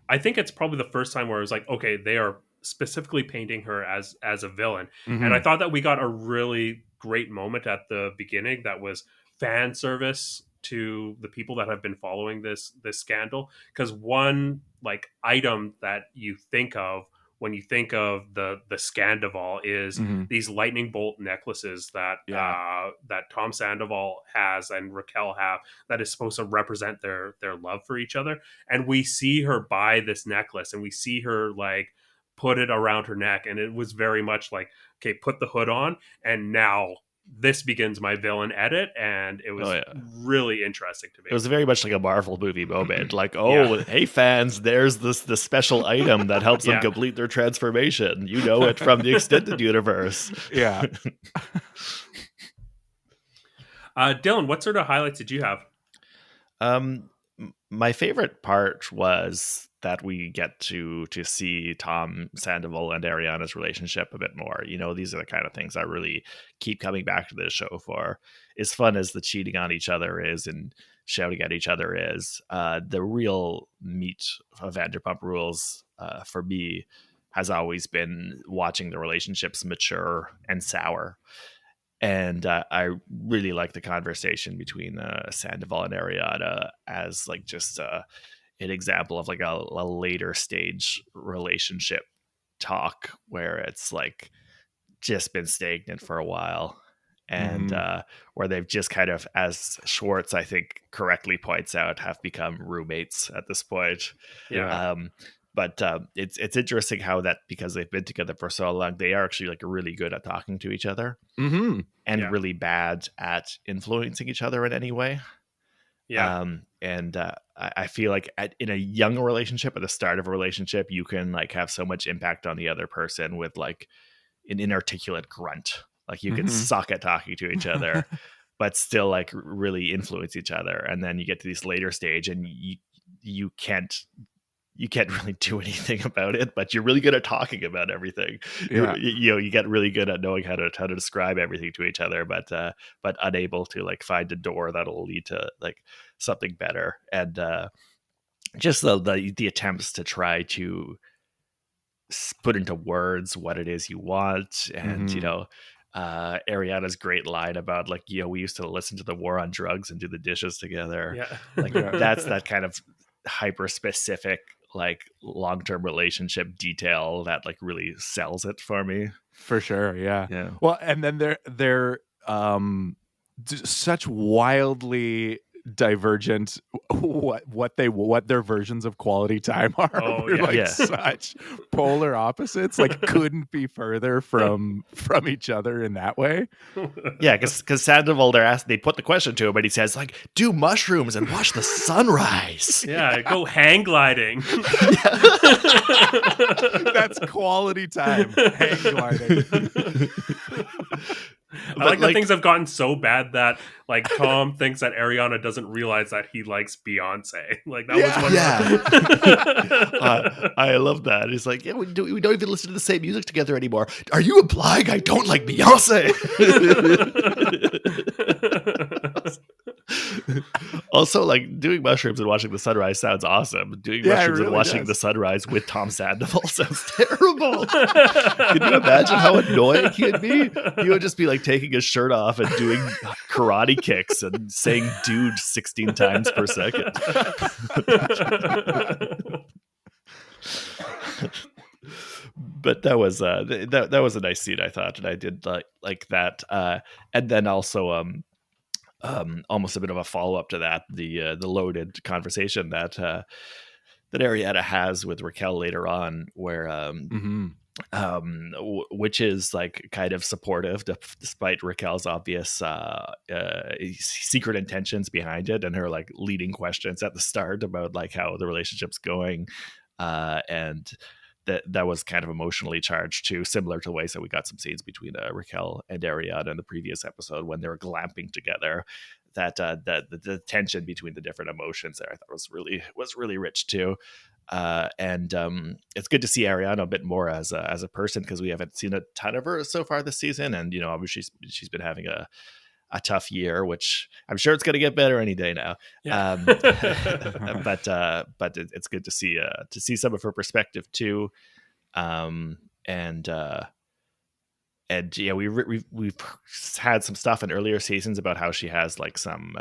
I think it's probably the first time where it was like, okay, they are specifically painting her as a villain. And I Mhm. thought that we got a really great moment at the beginning that was fan service to the people that have been following this scandal. Because one like item that you think of when you think of the Scandival is Mhm. these lightning bolt necklaces that Yeah. that Tom Sandoval has and Raquel have, that is supposed to represent their love for each other. And we see her buy this necklace, and we see her like put it around her neck, and it was very much like, okay, put the hood on, and now this begins my villain edit, and it Oh was yeah. really interesting to me. It was very much like a Marvel movie moment. Like, Yeah. oh, hey fans, there's the special item that helps them Yeah. complete their transformation. You know it from the extended universe. Yeah. Dylan, what sort of highlights did you have? My favorite part was that we get to see Tom Sandoval and Ariana's relationship a bit more. You know, these are the kind of things I really keep coming back to this show for. As fun as the cheating on each other is and shouting at each other is, the real meat of Vanderpump Rules for me has always been watching the relationships mature and sour. And I really like the conversation between Sandoval and Ariana as like just an example of like a later stage relationship talk where it's like just been stagnant for a while, and Mhm. where they've just kind of, as Schwartz I think correctly points out, have become roommates at this point. Yeah. Yeah. um, but it's interesting how that, because they've been together for so long, they are actually like really good at talking to each other, and really bad at influencing each other in any way. And I feel like in a young relationship, at the start of a relationship, you can like have so much impact on the other person with like an inarticulate grunt. Like you can suck at talking to each other, but still like really influence each other. And then you get to this later stage, and you can't really do anything about it, but you're really good at talking about everything. You get really good at knowing how to describe everything to each other, but unable to like find a door that'll lead to like something better. And just the attempts to try to put into words what it is you want. And Ariana's great line about like, we used to listen to the War on Drugs and do the dishes together. That's that kind of hyper specific like long-term relationship detail that like really sells it for me. For sure. Yeah. Well, and then they're such wildly divergent what their versions of quality time are. Such polar opposites, like couldn't be further from each other in that way. Because Sandoval, they put the question to him, and he says like, do mushrooms and watch the sunrise. Go hang gliding. That's quality time. Hang gliding. I like that things have gotten so bad that like Tom thinks that Ariana doesn't realize that he likes Beyonce. Like that was one. I love that. It's like, we don't even listen to the same music together anymore. Are you implying I don't like Beyonce? Also, like doing mushrooms and watching the sunrise sounds awesome. Doing mushrooms and watching the sunrise with Tom Sandoval sounds terrible. Can you imagine how annoying he'd be? He would just be like taking his shirt off and doing karate kicks and saying dude 16 times per second. But that was a nice scene, I thought, and I did like that. And then also almost a bit of a follow-up to that, the loaded conversation that Ariana has with Raquel later on, where which is like kind of supportive despite Raquel's obvious secret intentions behind it, and her like leading questions at the start about like how the relationship's going, and that was kind of emotionally charged too, similar to the ways that we got some scenes between Raquel and Ariana in the previous episode when they were glamping together. That the tension between the different emotions there, I thought was really rich too. And it's good to see Ariana a bit more as a person, because we haven't seen a ton of her so far this season, and obviously she's been having a tough year, which I'm sure it's going to get better any day now. But it's good to see some of her perspective too. And yeah, we've had some stuff in earlier seasons about how she has like some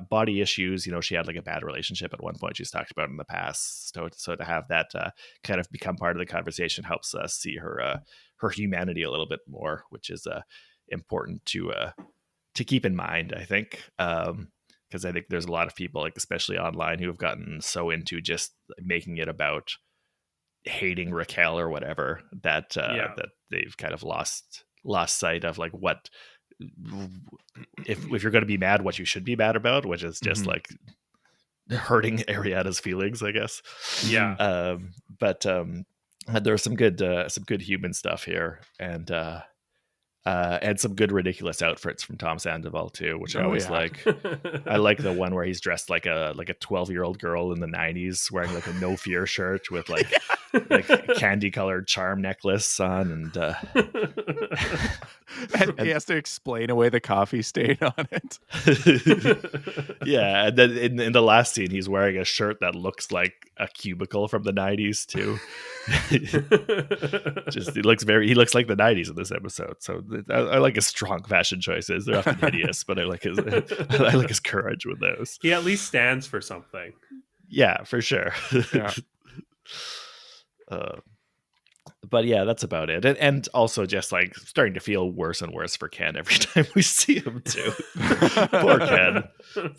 body issues. She had like a bad relationship at one point she's talked about in the past. So to have that kind of become part of the conversation helps us see her humanity a little bit more, which is important to keep in mind, I think. Because I think there's a lot of people, like especially online, who have gotten so into just making it about hating Raquel or whatever that that they've kind of lost sight of like what if you're going to be mad, what you should be mad about, which is just like hurting Ariana's feelings, I guess. But there's some good human stuff here, and some good ridiculous outfits from Tom Sandoval too, which I always like. I like the one where he's dressed like a 12-year-old girl in the 90s, wearing like a No Fear shirt with like candy colored charm necklace on, and he has to explain away the coffee stain on it. And then in the last scene, he's wearing a shirt that looks like a cubicle from the 90s too. He looks like the 90s in this episode. So I like his strong fashion choices. They're often hideous, but I like his courage with those. He at least stands for something. Yeah, for sure. but yeah, that's about it. And also just like starting to feel worse and worse for Ken every time we see him too. Poor Ken.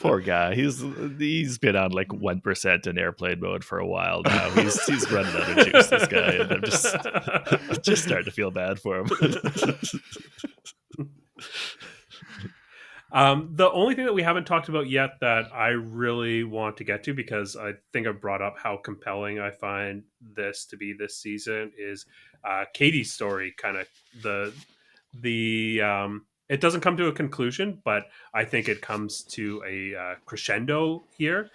Poor guy. He's been on like 1% in airplane mode for a while now. He's running out of juice, this guy. And I'm just starting to feel bad for him. The only thing that we haven't talked about yet that I really want to get to, because I think I've brought up how compelling I find this to be this season, is Katie's story. Kind of the it doesn't come to a conclusion, but I think it comes to a crescendo here.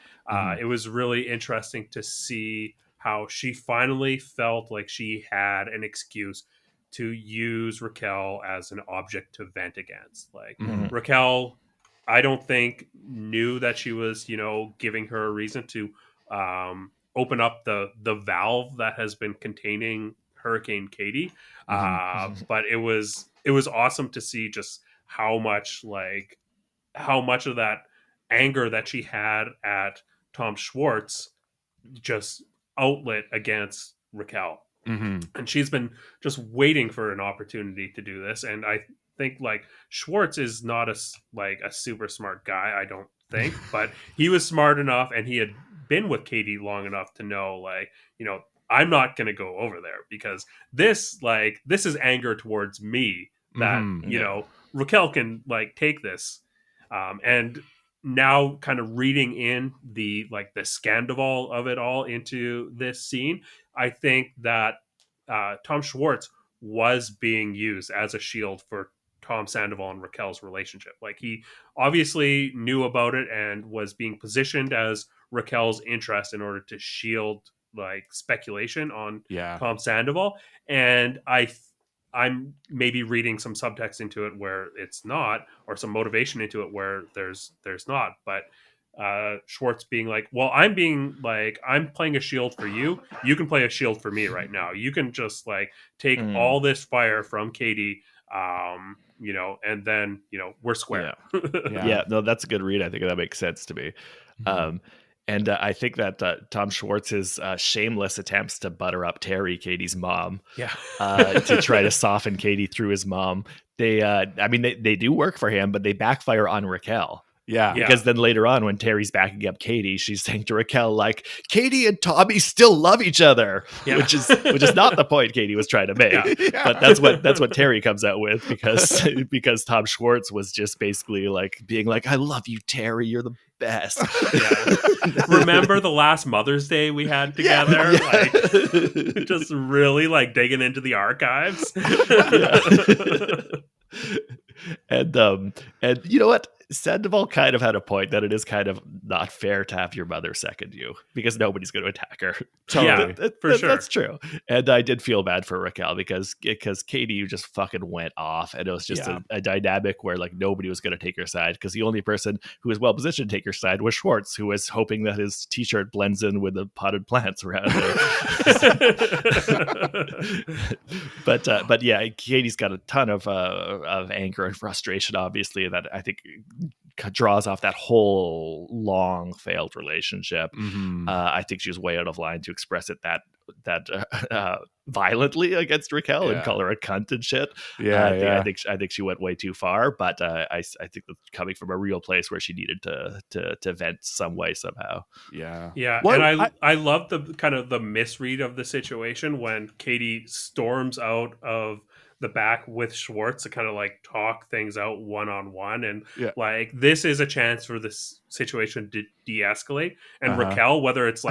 It was really interesting to see how she finally felt like she had an excuse to use Raquel as an object to vent against. Like Raquel, I don't think knew that she was, giving her a reason to open up the valve that has been containing Hurricane Katie. But it was awesome to see just how much of that anger that she had at Tom Schwartz just outlet against Raquel. And she's been just waiting for an opportunity to do this. And I think like Schwartz is not a super smart guy, I don't think, but he was smart enough and he had been with Katie long enough to know, I'm not going to go over there because this is anger towards me that, Raquel can take this. And now kind of reading in the Sandoval of it all into this scene, I think that Tom Schwartz was being used as a shield for Tom Sandoval and Raquel's relationship. Like he obviously knew about it and was being positioned as Raquel's interest in order to shield speculation on Tom Sandoval. And I'm maybe reading some subtext into it where it's not, or some motivation into it where there's not. But Schwartz being I'm playing a shield for you. You can play a shield for me right now. You can just take all this fire from Katie, and then we're square. Yeah, no, that's a good read. I think that makes sense to me. And I think that Tom Schwartz's shameless attempts to butter up Terry, Katie's mom, to try to soften Katie through his mom, they do work for him, but they backfire on Raquel. Yeah. Because then later on, when Terry's backing up Katie, she's saying to Raquel, Katie and Tommy still love each other, which is not the point Katie was trying to make. But that's what Terry comes out with because Tom Schwartz was just basically being I love you, Terry, you're the best. Remember the last Mother's Day we had together? Just really digging into the archives. And you know what? Sandoval kind of had a point that it is kind of not fair to have your mother second you because nobody's going to attack her. Totally. Sure. That's true. And I did feel bad for Raquel because Katie just fucking went off, and it was just a dynamic where nobody was going to take her side because the only person who was well positioned to take her side was Schwartz, who was hoping that his t-shirt blends in with the potted plants around her. But yeah, Katie's got a ton of anger and frustration, obviously, that I think draws off that whole long failed relationship. I think she was way out of line to express it that violently against Raquel and call her a cunt and shit. I think she went way too far, but I think that's coming from a real place where she needed to vent some way somehow. Well, and I love the kind of the misread of the situation when Katie storms out of the back with Schwartz to kind of talk things out one-on-one, and this is a chance for this situation to de-escalate. And Raquel, whether it's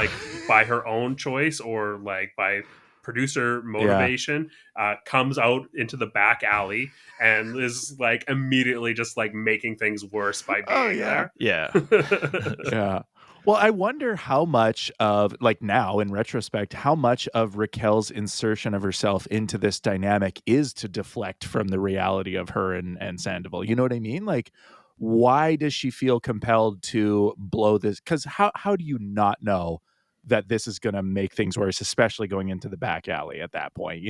by her own choice or by producer motivation, comes out into the back alley and is immediately just making things worse by being there. Yeah. Well, I wonder how much of, now in retrospect, how much of Raquel's insertion of herself into this dynamic is to deflect from the reality of her and Sandoval. You know what I mean? Why does she feel compelled to blow this? Because how do you not know that this is going to make things worse, especially going into the back alley at that point,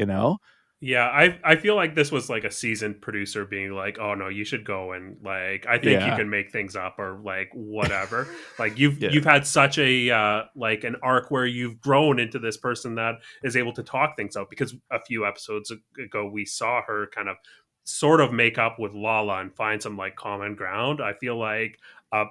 Yeah, I feel like this was like a seasoned producer being like, "Oh no, you should go and like I think you Yeah. can make things up or like whatever." Like Yeah. you've had such a like an arc where you've grown into this person that is able to talk things out, because a few episodes ago we saw her kind of sort of make up with Lala and find some like common ground. I feel like a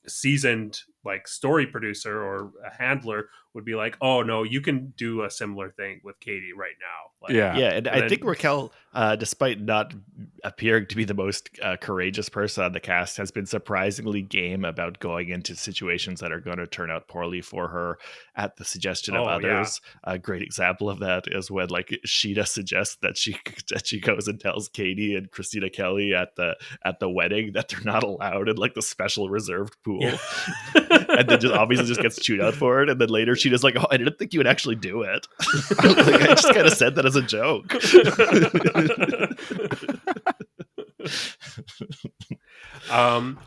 seasoned like story producer or a handler would be like, "Oh no, you can do a similar thing with Katie right now." Like, Yeah. Yeah, and I think then Raquel, despite not appearing to be the most courageous person on the cast, has been surprisingly game about going into situations that are going to turn out poorly for her at the suggestion of oh yeah, others. A great example of that is when like Sheeta suggests that she goes and tells Katie and Christina Kelly at the wedding that they're not allowed in like the special reserved pool, yeah. and then just obviously just gets chewed out for it. And then later Sheeta's like, "Oh, I didn't think you would actually do it." Like, I just kind of said that as a joke.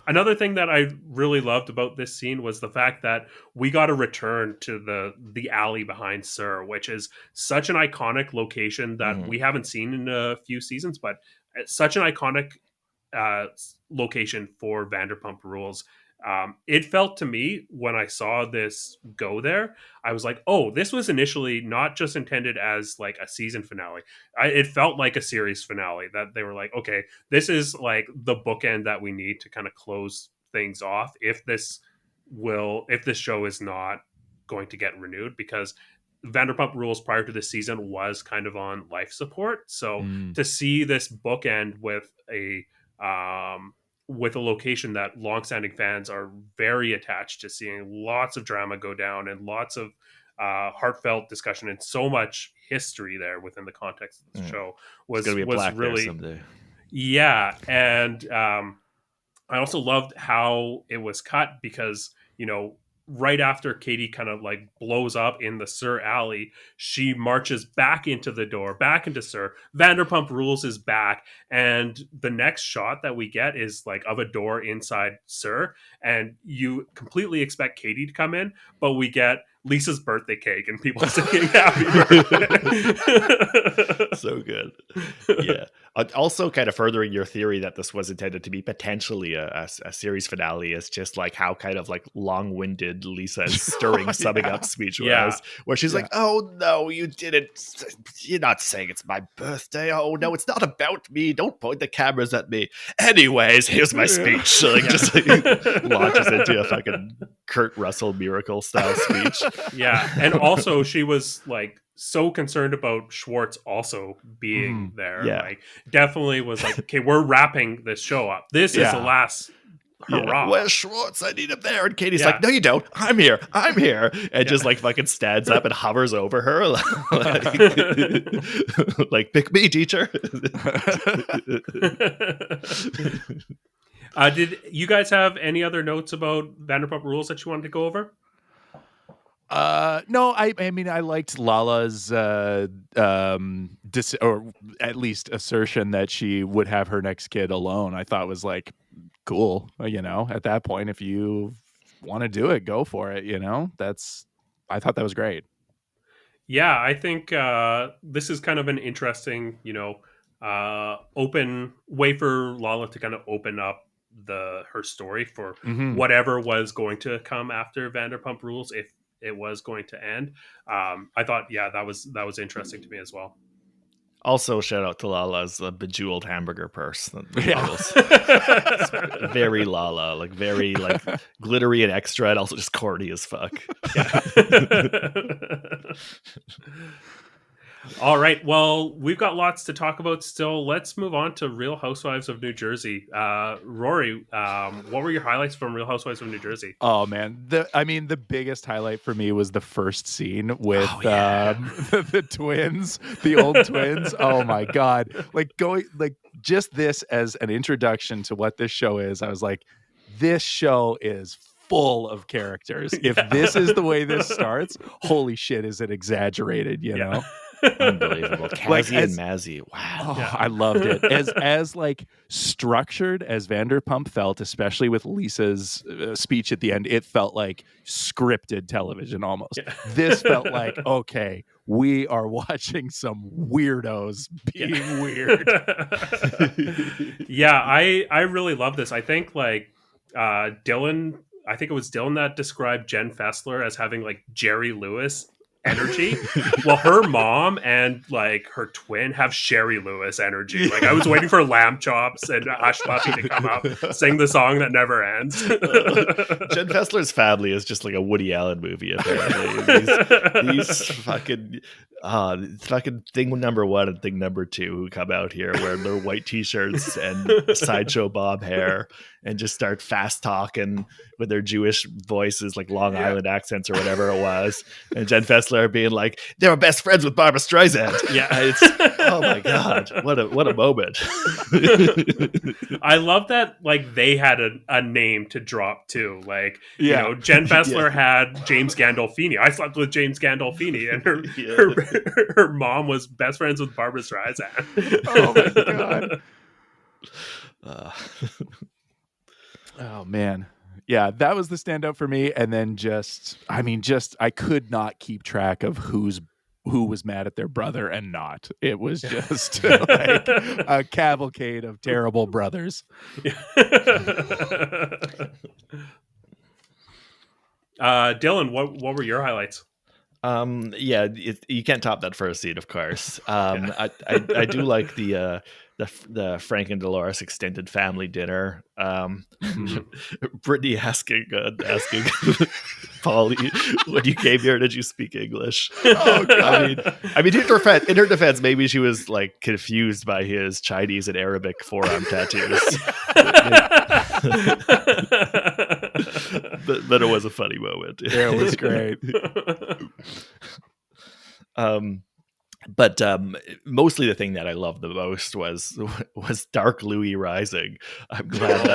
Another thing that I really loved about this scene was the fact that we got a return to the alley behind Sir, which is such an iconic location that Mhm. we haven't seen in a few seasons, but it's such an iconic location for Vanderpump Rules. It felt to me when I saw this go there, I was like, oh, this was initially not just intended as like a season finale. It felt like a series finale, that they were like, okay, this is like the bookend that we need to kind of close things off if this show is not going to get renewed, because Vanderpump Rules prior to this season was kind of on life support. So Mm. to see this bookend um, with a location that longstanding fans are very attached to seeing lots of drama go down and lots of heartfelt discussion and so much history there within the context of the Mm. show There's gonna be a was plaque there really, someday. yeah. And I also loved how it was cut, because, right after Katie kind of like blows up in the Sir alley, she marches back into the door, back into Sir. Vanderpump Rules is back. And the next shot that we get is like of a door inside Sir. And you completely expect Katie to come in, but we get Lisa's birthday cake and people singing happy birthday. So good. Yeah. Also, kind of furthering your theory that this was intended to be potentially a series finale is just like how kind of like long-winded Lisa's stirring summing up speech Yeah. was, where she's like, "Oh no, you didn't. You're not saying it's my birthday. Oh no, it's not about me. Don't point the cameras at me. Anyways, here's my speech." Like, just like, launches into a fucking Kurt Russell miracle style speech. Yeah. And also she was like so concerned about Schwartz also being there. Yeah. Like, definitely was like, okay, we're wrapping this show up. This is the Yeah. last hurrah. Where's Schwartz? I need him there. And Katie's Yeah. like, "No, you don't. I'm here. I'm here." And just like fucking stands up and hovers over her. Like, "Pick me, teacher." Did you guys have any other notes about Vanderpump Rules that you wanted to go over? No, I mean, I liked Lala's or at least assertion that she would have her next kid alone. I thought was like cool. At that point, if you want to do it, go for it. I thought that was great. Yeah, I think this is kind of an interesting, open way for Lala to kind of open up her story for Mhm. whatever was going to come after Vanderpump Rules, if it was going to end. I thought, yeah, that was interesting to me as well. Also, shout out to Lala's bejeweled hamburger purse. Yeah. It's very Lala, like very like glittery and extra, and also just corny as fuck. Yeah. All right. Well, we've got lots to talk about still. Let's move on to Real Housewives of New Jersey. Rory, what were your highlights from Real Housewives of New Jersey? Oh man, the biggest highlight for me was the first scene with the twins, the old twins. Oh my god, just this as an introduction to what this show is. I was like, this show is full of characters. If this is the way this starts, holy shit, is it exaggerated? You know. Unbelievable. Cassie and Mazzy. Wow. Oh, I loved it. As like structured as Vanderpump felt, especially with Lisa's speech at the end, it felt like scripted television almost. Yeah. This felt like, okay, we are watching some weirdos being weird. Yeah, I really love this. I think like Dylan, I think it was Dylan that described Jen Fessler as having like Jerry Lewis energy. Well, her mom and like her twin have Sherry Lewis energy. Like I was waiting for Lamb Chops and Hush Puppy to come up, sing the song that never ends. Jen Fessler's family is just like a Woody Allen movie, apparently. These fucking thing number one and thing number two who come out here wearing their white t-shirts and sideshow bob hair and just start fast talking with their Jewish voices, like Long Island accents or whatever it was. And Jen Fessler being like, they were best friends with Barbara Streisand. Yeah. It's, oh my God, what a moment. I love that like they had a name to drop too. Like, you know, Jen Fessler had James Gandolfini. I slept with James Gandolfini, and her mom was best friends with Barbara Streisand. Oh my God. Oh man. Yeah, that was the standout for me. And then I could not keep track of who was mad at their brother and not. It was just like a cavalcade of terrible brothers. Dylan, what were your highlights? You can't top that first scene, of course. I do like the Frank and Dolores extended family dinner. Brittany asking Polly, when you came here, did you speak English? Oh, God. I mean, in her defense, maybe she was like confused by his Chinese and Arabic forearm tattoos. but it was a funny moment. Yeah, it was great. But mostly the thing that I loved the most was Dark Louis rising. I'm glad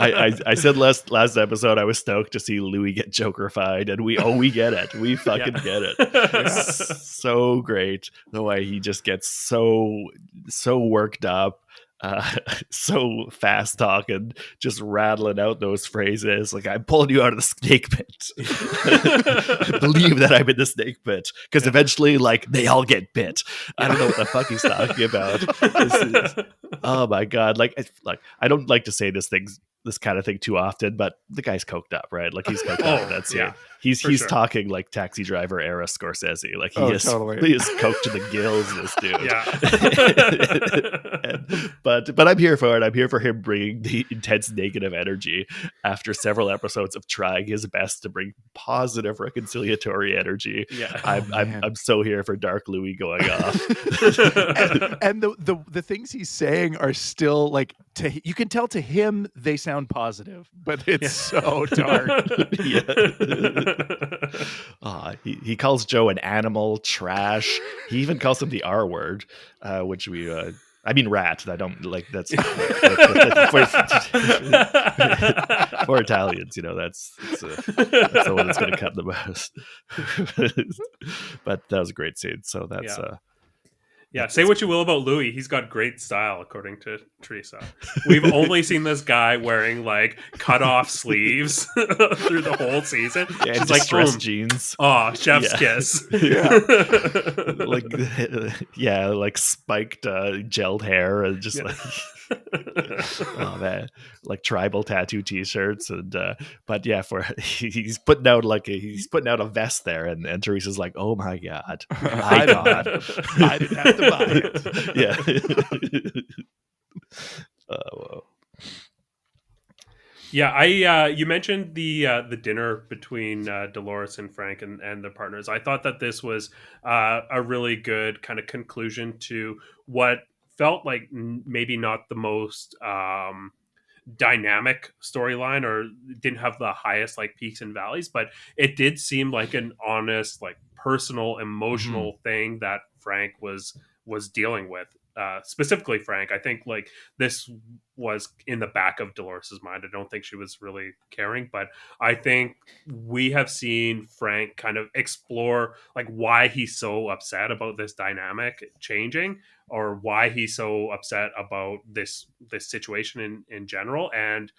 I said last episode I was stoked to see Louis get Joker-fied, and we get it. We fucking get it. It's so great the way he just gets so worked up. So fast talking, just rattling out those phrases like, I'm pulling you out of the snake pit. Believe that I'm in the snake pit, because eventually, like, they all get bit. I don't know what the fuck he's talking about. Oh my God. Like I don't like to say this kind of thing too often, but the guy's coked up, right? Like he's coked up. That's it. He's talking like Taxi Driver era Scorsese. Like he is coked to the gills, this dude. But I'm here for it. I'm here for him bringing the intense negative energy after several episodes of trying his best to bring positive reconciliatory energy. I'm so here for Dark Louis going off. and the things he's saying are still like, you can tell to him they sound positive, but it's so dark. He calls Joe an animal, trash. He even calls him the R word, which we I mean rat. I don't like that's for Italians, you know, that's the one that's going to cut the most. But that was a great scene. So that's say what you will about Louis. He's got great style, according to Teresa. We've only seen this guy wearing like cut off sleeves through the whole season. Yeah, she's like dress jeans. Oh, chef's kiss. Like spiked gelled hair and just like oh man, like tribal tattoo t-shirts and but yeah, he's putting out a vest there, and Teresa's like, oh my God, I didn't have to buy it. Whoa. Yeah, you mentioned the dinner between Dolores and Frank and their partners. I thought that this was a really good kind of conclusion to what felt like maybe not the most dynamic storyline, or didn't have the highest like peaks and valleys, but it did seem like an honest, like personal, emotional thing that Frank was dealing with. Specifically Frank, I think like this was in the back of Dolores's mind. I don't think she was really caring, but I think we have seen Frank kind of explore like why he's so upset about this dynamic changing, or why he's so upset about this situation in general. And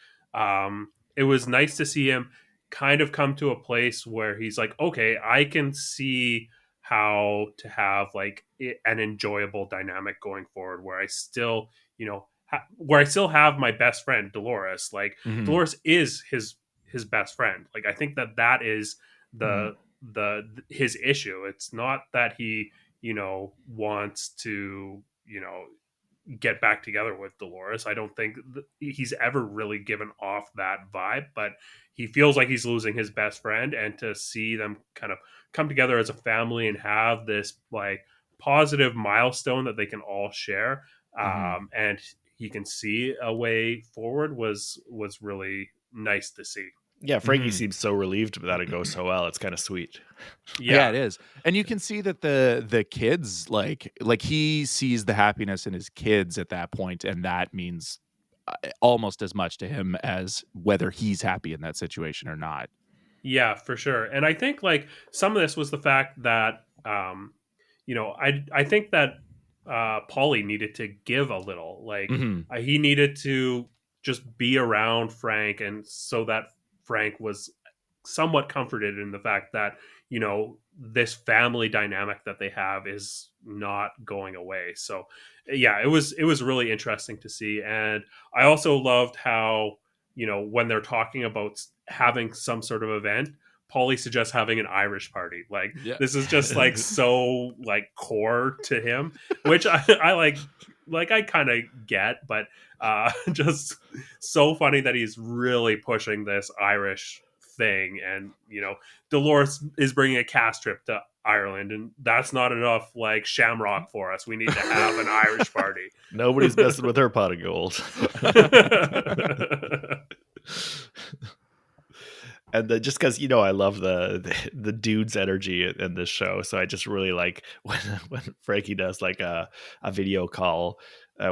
it was nice to see him kind of come to a place where he's like, okay, I can see how to have like an enjoyable dynamic going forward where I still, where I still have my best friend Dolores. Like Mm-hmm. Dolores is his best friend. Like I think that is Mm-hmm. the his issue. It's not that he, wants to, get back together with Dolores. I don't think he's ever really given off that vibe, but he feels like he's losing his best friend. And to see them kind of come together as a family and have this like positive milestone that they can all share, Mm-hmm. and he can see a way forward was really nice to see. Yeah, Frankie Mm-hmm. seems so relieved that it goes so well. It's kind of sweet. Yeah, Yeah. it is. And you can see that the kids like he sees the happiness in his kids at that point, and that means almost as much to him as whether he's happy in that situation or not. Yeah, for sure. And I think like some of this was the fact that I think that Paulie needed to give a little. Like Mm-hmm. he needed to just be around Frank, and so that Frank was somewhat comforted in the fact that this family dynamic that they have is not going away. So yeah, it was really interesting to see. And I also loved how when they're talking about having some sort of event, Paulie suggests having an Irish party. Like Yeah. this is just like so like core to him, which I like I kind of get, but just so funny that he's really pushing this Irish thing. And Dolores is bringing a cast trip to Ireland, and that's not enough like shamrock for us. We need to have an Irish party. Nobody's messing with her pot of gold. And just because I love the dude's energy in this show, so I just really like when Frankie does like a video call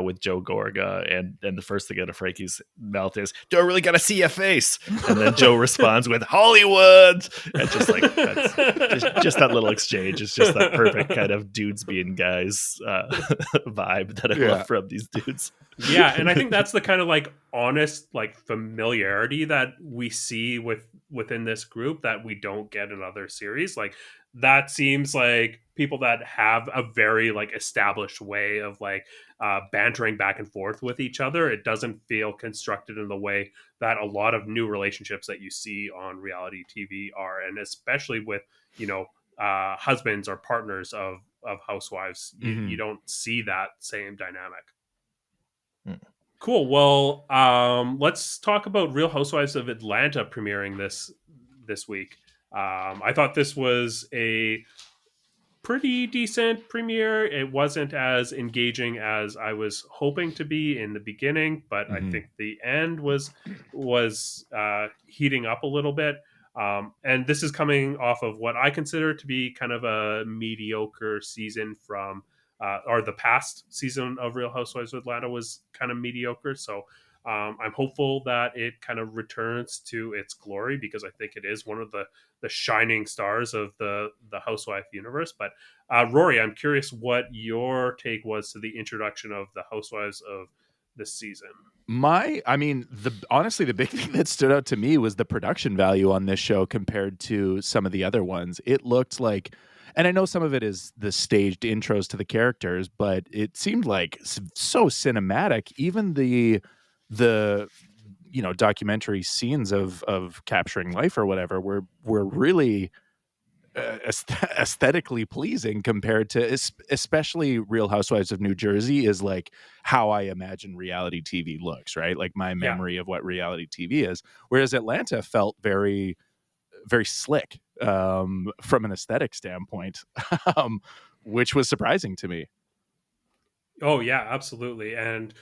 with Joe Gorga, and the first thing out of Frankie's mouth is, "Do I really gotta see your face?" And then Joe responds with "Hollywood," and just like that's just that little exchange is just that perfect kind of dudes being guys vibe that I love from these dudes. Yeah, and I think that's the kind of like honest like familiarity that we see within this group that we don't get in other series. Like that seems like people that have a very like established way of like bantering back and forth with each other. It doesn't feel constructed in the way that a lot of new relationships that you see on reality TV are, and especially with husbands or partners of housewives, you don't see that same dynamic. Cool. Well, let's talk about Real Housewives of Atlanta premiering this week. I thought this was a pretty decent premiere. It wasn't as engaging as I was hoping to be in the beginning, but I think the end was heating up a little bit. And this is coming off of what I consider to be kind of a mediocre season from, or the past season of Real Housewives of Atlanta was kind of mediocre. So I'm hopeful that it kind of returns to its glory, because I think it is one of the shining stars of the housewife universe. But Rory, I'm curious what your take was to the introduction of the housewives of this season. Honestly, the big thing that stood out to me was the production value on this show compared to some of the other ones. It looked like, and I know some of it is the staged intros to the characters, but it seemed like so cinematic. Even the documentary scenes of capturing life or whatever were really aesthetically pleasing compared to especially Real Housewives of New Jersey is like how I imagine reality TV looks, right? Like my memory of what reality TV is. Whereas Atlanta felt very, very slick from an aesthetic standpoint, which was surprising to me. Oh yeah, absolutely. And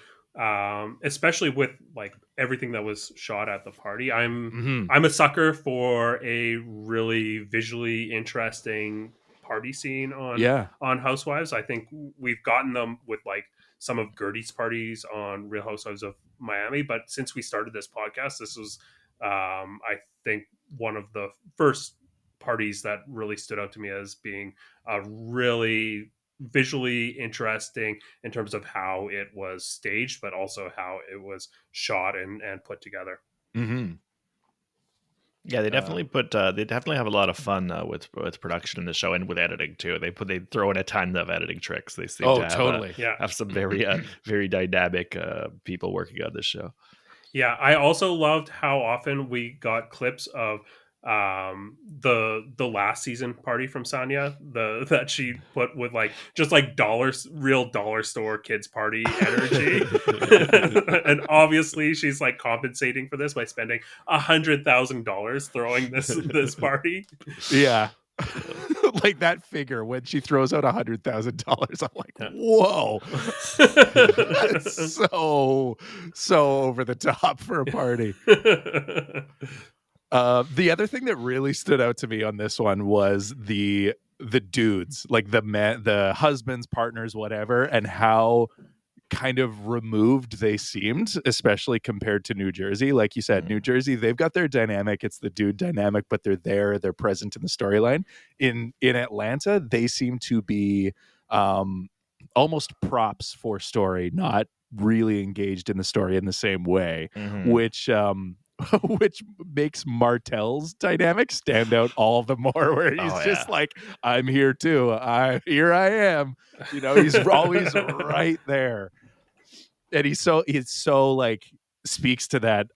especially with like everything that was shot at the party, I'm a sucker for a really visually interesting party scene on Housewives. I think we've gotten them with like some of Gertie's parties on Real Housewives of Miami, but since we started this podcast, this was I think one of the first parties that really stood out to me as being a really visually interesting in terms of how it was staged, but also how it was shot and put together. Mm-hmm. Yeah, they definitely they definitely have a lot of fun with production in the show and with editing too. They throw in a ton of editing tricks. They seem to totally. have some very very dynamic people working on this show. Yeah, I also loved how often we got clips of the last season party from Sanya, that she put with like just like real dollar store kids party energy. And obviously she's like compensating for this by spending $100,000 throwing this party. Yeah. Like that figure when she throws out $100,000, I'm like, whoa, that's so over the top for a party. The other thing that really stood out to me on this one was the dudes, like the husbands, partners, whatever, and how kind of removed they seemed, especially compared to New Jersey. Like you said, New Jersey, they've got their dynamic. It's the dude dynamic, but they're present in the storyline. In Atlanta, they seem to be almost props for story, not really engaged in the story in the same way, which which makes Martel's dynamic stand out all the more, where he's just like, I'm here too. Here I am. You know, he's always right there. And he's so like speaks to that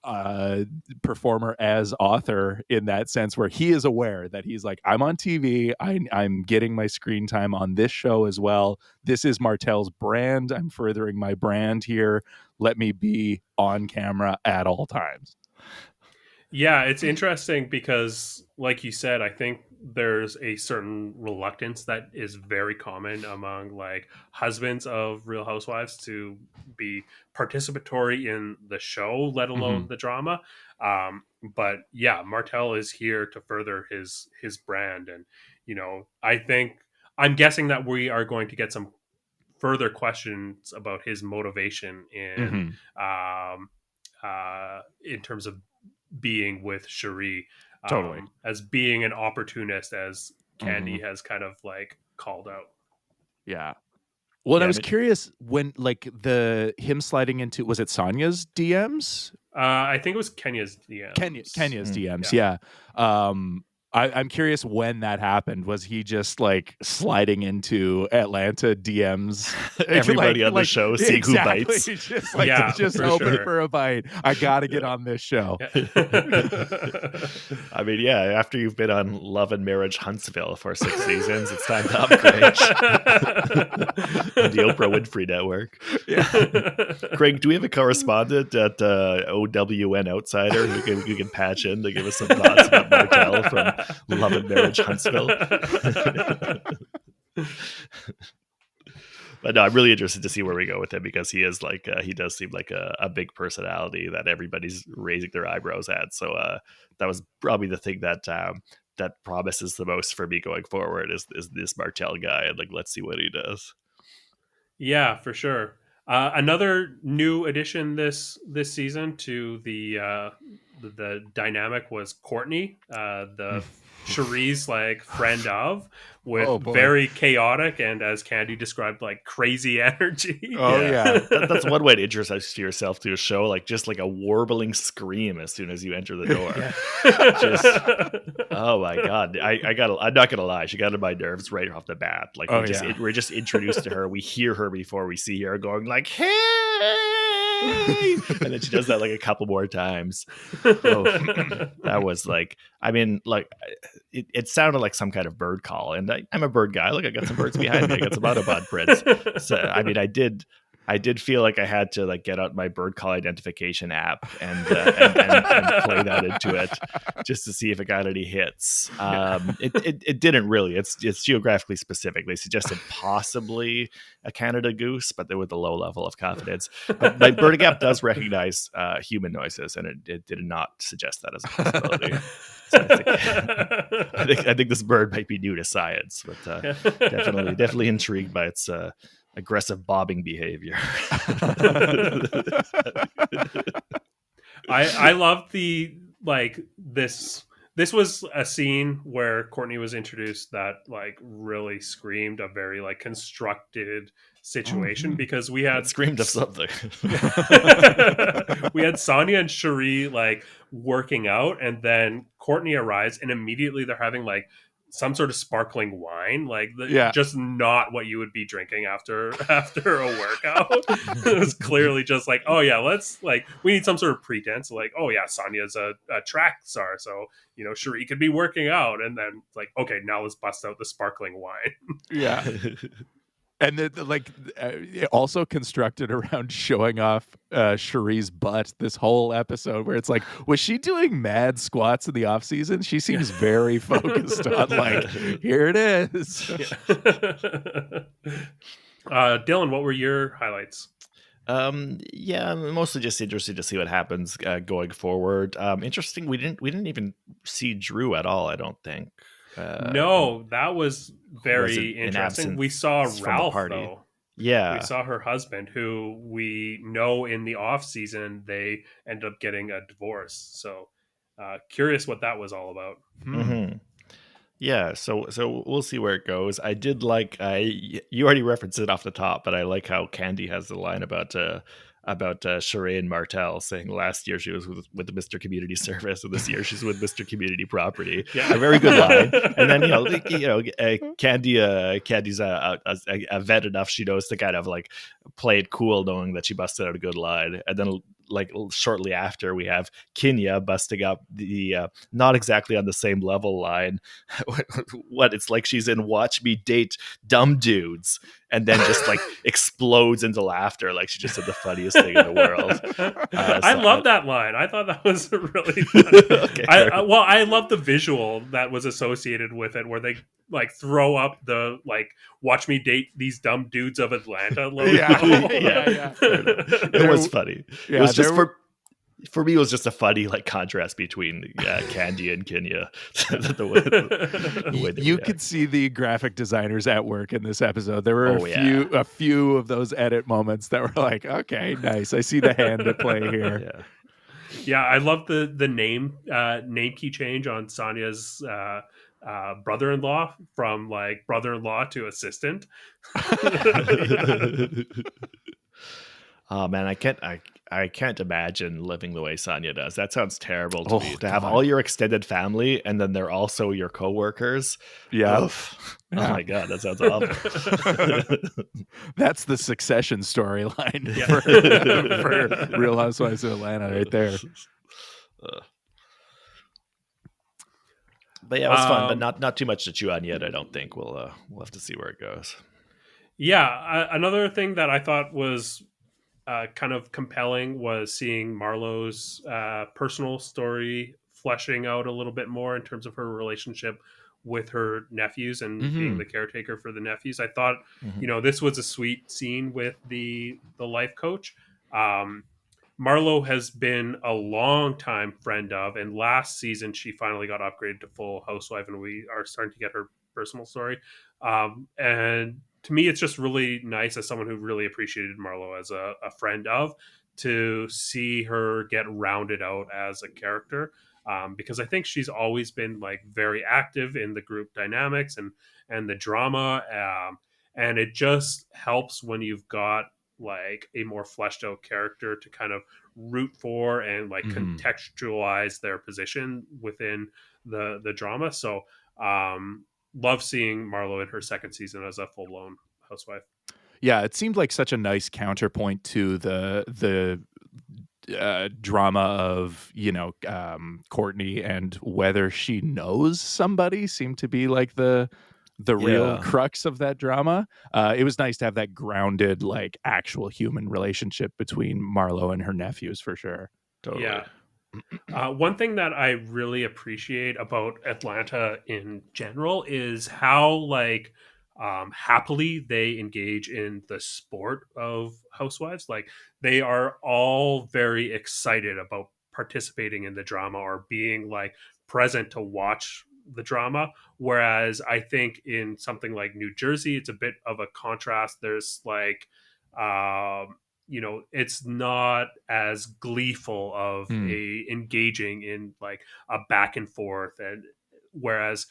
performer as author in that sense, where he is aware that he's like, I'm on TV. I'm getting my screen time on this show as well. This is Martel's brand. I'm furthering my brand here. Let me be on camera at all times. Yeah, it's interesting because, like you said, I think there's a certain reluctance that is very common among like husbands of Real Housewives to be participatory in the show, let alone the drama. But yeah, Martel is here to further his brand, and you know, I'm guessing that we are going to get some further questions about his motivation in terms of being with Shari, Totally, as being an opportunist, as Candy has kind of like called out. Yeah. Well, I was curious when like him sliding into, was it Sonya's DMs? I think it was Kenya's DMs. Kenya's DMs, yeah. I'm curious when that happened. Was he just like sliding into Atlanta DMs? Everybody on the show, seeing who bites. Just like, just hoping for a bite. I got to get on this show. I mean, yeah, after you've been on Love and Marriage Huntsville for 6 seasons, it's time to upgrade on the Oprah Winfrey Network. Yeah. Craig, do we have a correspondent at OWN Outsider who can patch in to give us some thoughts about Martel from Love and Marriage Huntsville? But no, I'm really interested to see where we go with him, because he is like he does seem like a big personality that everybody's raising their eyebrows at. So that was probably the thing that that promises the most for me going forward is this Martel guy, and like, let's see what he does. Yeah, for sure. Another new addition this season to the dynamic was Courtney, the Shari's like friend of, with very chaotic and, as Candy described, like crazy energy. That's one way to introduce yourself to a show, like just like a warbling scream as soon as you enter the door. Just, oh my god, I'm not gonna lie, she got on my nerves right off the bat. Like we're just introduced to her, we hear her before we see her, going like, hey, and then she does that like a couple more times. That was like, I mean, like it sounded like some kind of bird call, and I'm a bird guy. Look, I got some birds behind me. I got some Autobot prints. So I mean, I did feel like I had to like get out my bird call identification app and play that into it just to see if it got any hits. It didn't really. It's geographically specific. They suggested possibly a Canada goose, but with a low level of confidence. But my bird app does recognize human noises, and it did not suggest that as a possibility. So I think this bird might be new to science, but definitely intrigued by its aggressive bobbing behavior. I love the like this this was a scene where Courtney was introduced that like really screamed a very like constructed situation, because we had It screamed of something. we had Sonia and Shari like working out, and then Courtney arrives, and immediately they're having like some sort of sparkling wine, like just not what you would be drinking after a workout. It was clearly just like, oh yeah, let's like, we need some sort of pretense, like, oh yeah, Sonia's a track star, so you know Shari could be working out, and then like, okay, now let's bust out the sparkling wine. Yeah. And also constructed around showing off Shari's butt this whole episode, where it's like, was she doing mad squats in the off season? She seems very focused on like, here it is. Dylan, what were your highlights? Yeah, I'm mostly just interested to see what happens going forward. Interesting. We didn't even see Drew at all, I don't think. No, that was very interesting. We saw Ralph, though. Yeah. We saw her husband, who we know in the off season they end up getting a divorce. So curious what that was all about. Mm-hmm. Yeah, so we'll see where it goes. I did like you already referenced it off the top, but I like how Candy has the line about Shari and Martel saying last year she was with Mr. Community Service, and this year she's with Mr. Community Property. Yeah. A very good line. And then Candy's a vet enough, she knows to kind of like play it cool, knowing that she busted out a good line. And then like shortly after, we have Kenya busting up the not exactly on the same level line. What it's like she's in Watch Me Date Dumb Dudes, and then just like explodes into laughter like she just did the funniest thing in the world. I love that line. I thought that was really funny. Okay, I love the visual that was associated with it, where they like throw up the like "Watch Me Date These Dumb Dudes of Atlanta" logo. Yeah. It was funny. Yeah, it was just for me, it was just a funny like contrast between Candy and Kenya. the way you could see the graphic designers at work in this episode. There were a few of those edit moments that were like, okay, nice. I see the hand at play here. Yeah, I love the name key change on Sonia's brother-in-law from like brother-in-law to assistant. Oh man, I can't imagine living the way Sonia does. That sounds terrible to me. To have all your extended family and then they're also your coworkers. Yeah. Oof. Oh my god, that sounds awful. That's the Succession storyline for Real Housewives of Atlanta, right there. But yeah, it was fun, but not too much to chew on yet. I don't think we'll have to see where it goes. Yeah, another thing that I thought was kind of compelling was seeing Marlo's personal story fleshing out a little bit more in terms of her relationship with her nephews and being the caretaker for the nephews. I thought, this was a sweet scene with the life coach. Marlo has been a long time friend of, and last season she finally got upgraded to full housewife, and we are starting to get her personal story. And to me, it's just really nice, as someone who really appreciated Marlo as a friend of, to see her get rounded out as a character. Because I think she's always been like very active in the group dynamics and the drama. And it just helps when you've got like a more fleshed out character to kind of root for and like contextualize their position within the drama. So, love seeing Marlo in her second season as a full-blown housewife. Yeah, it seemed like such a nice counterpoint to the drama of Courtney, and whether she knows somebody seemed to be like the real crux of that drama. It was nice to have that grounded, like, actual human relationship between Marlo and her nephews, for sure. Totally. Yeah. One thing that I really appreciate about Atlanta in general is how like happily they engage in the sport of housewives. Like, they are all very excited about participating in the drama or being like present to watch the drama. Whereas I think in something like New Jersey, it's a bit of a contrast. There's like it's not as gleeful of a engaging in like a back and forth. And whereas,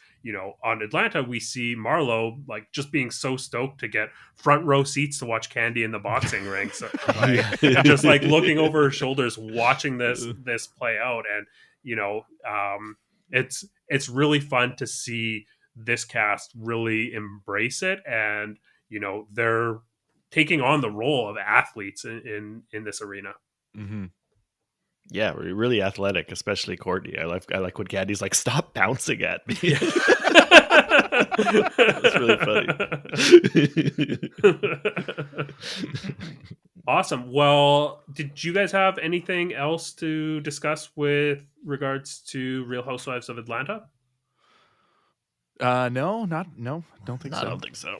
on Atlanta, we see Marlo like just being so stoked to get front row seats to watch Candy in the boxing ring. So, and just like looking over her shoulders, watching this play out. And, it's really fun to see this cast really embrace it. And, they're taking on the role of athletes in this arena. Mm-hmm. Yeah, really athletic, especially Courtney. I like when Candy's like, "Stop bouncing at me." That's really funny. Awesome. Well, did you guys have anything else to discuss with regards to Real Housewives of Atlanta? No, don't think so. I don't think so.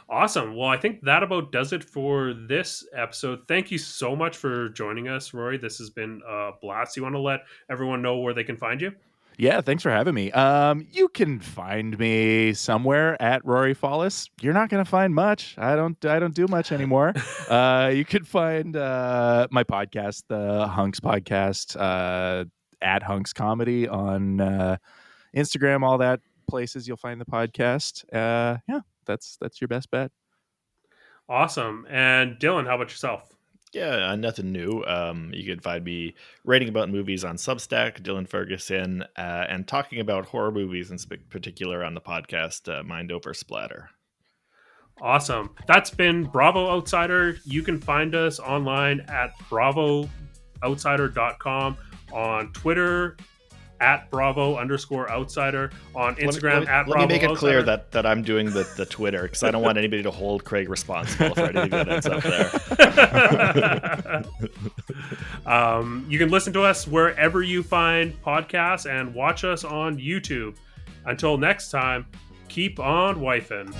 Awesome. Well, I think that about does it for this episode. Thank you so much for joining us, Rory. This has been a blast. You want to let everyone know where they can find you? Yeah, thanks for having me. You can find me somewhere at Rory Fallis. You're not going to find much. I don't do much anymore. You could find my podcast, the Hunks podcast, at Hunks Comedy on Instagram, all that places you'll find the podcast. Yeah, that's your best bet. Awesome. And Dylan, how about yourself? Yeah, nothing new. You can find me writing about movies on Substack, Dylan Ferguson, and talking about horror movies in particular on the podcast Mind Over Splatter. Awesome. That's been Bravo Outsider. You can find us online at bravooutsider.com, on Twitter at Bravo_outsider, on Instagram at Bravo. Let me make it clear that I'm doing the Twitter, because I don't want anybody to hold Craig responsible for anything that ends up there. You can listen to us wherever you find podcasts and watch us on YouTube. Until next time, keep on wifing.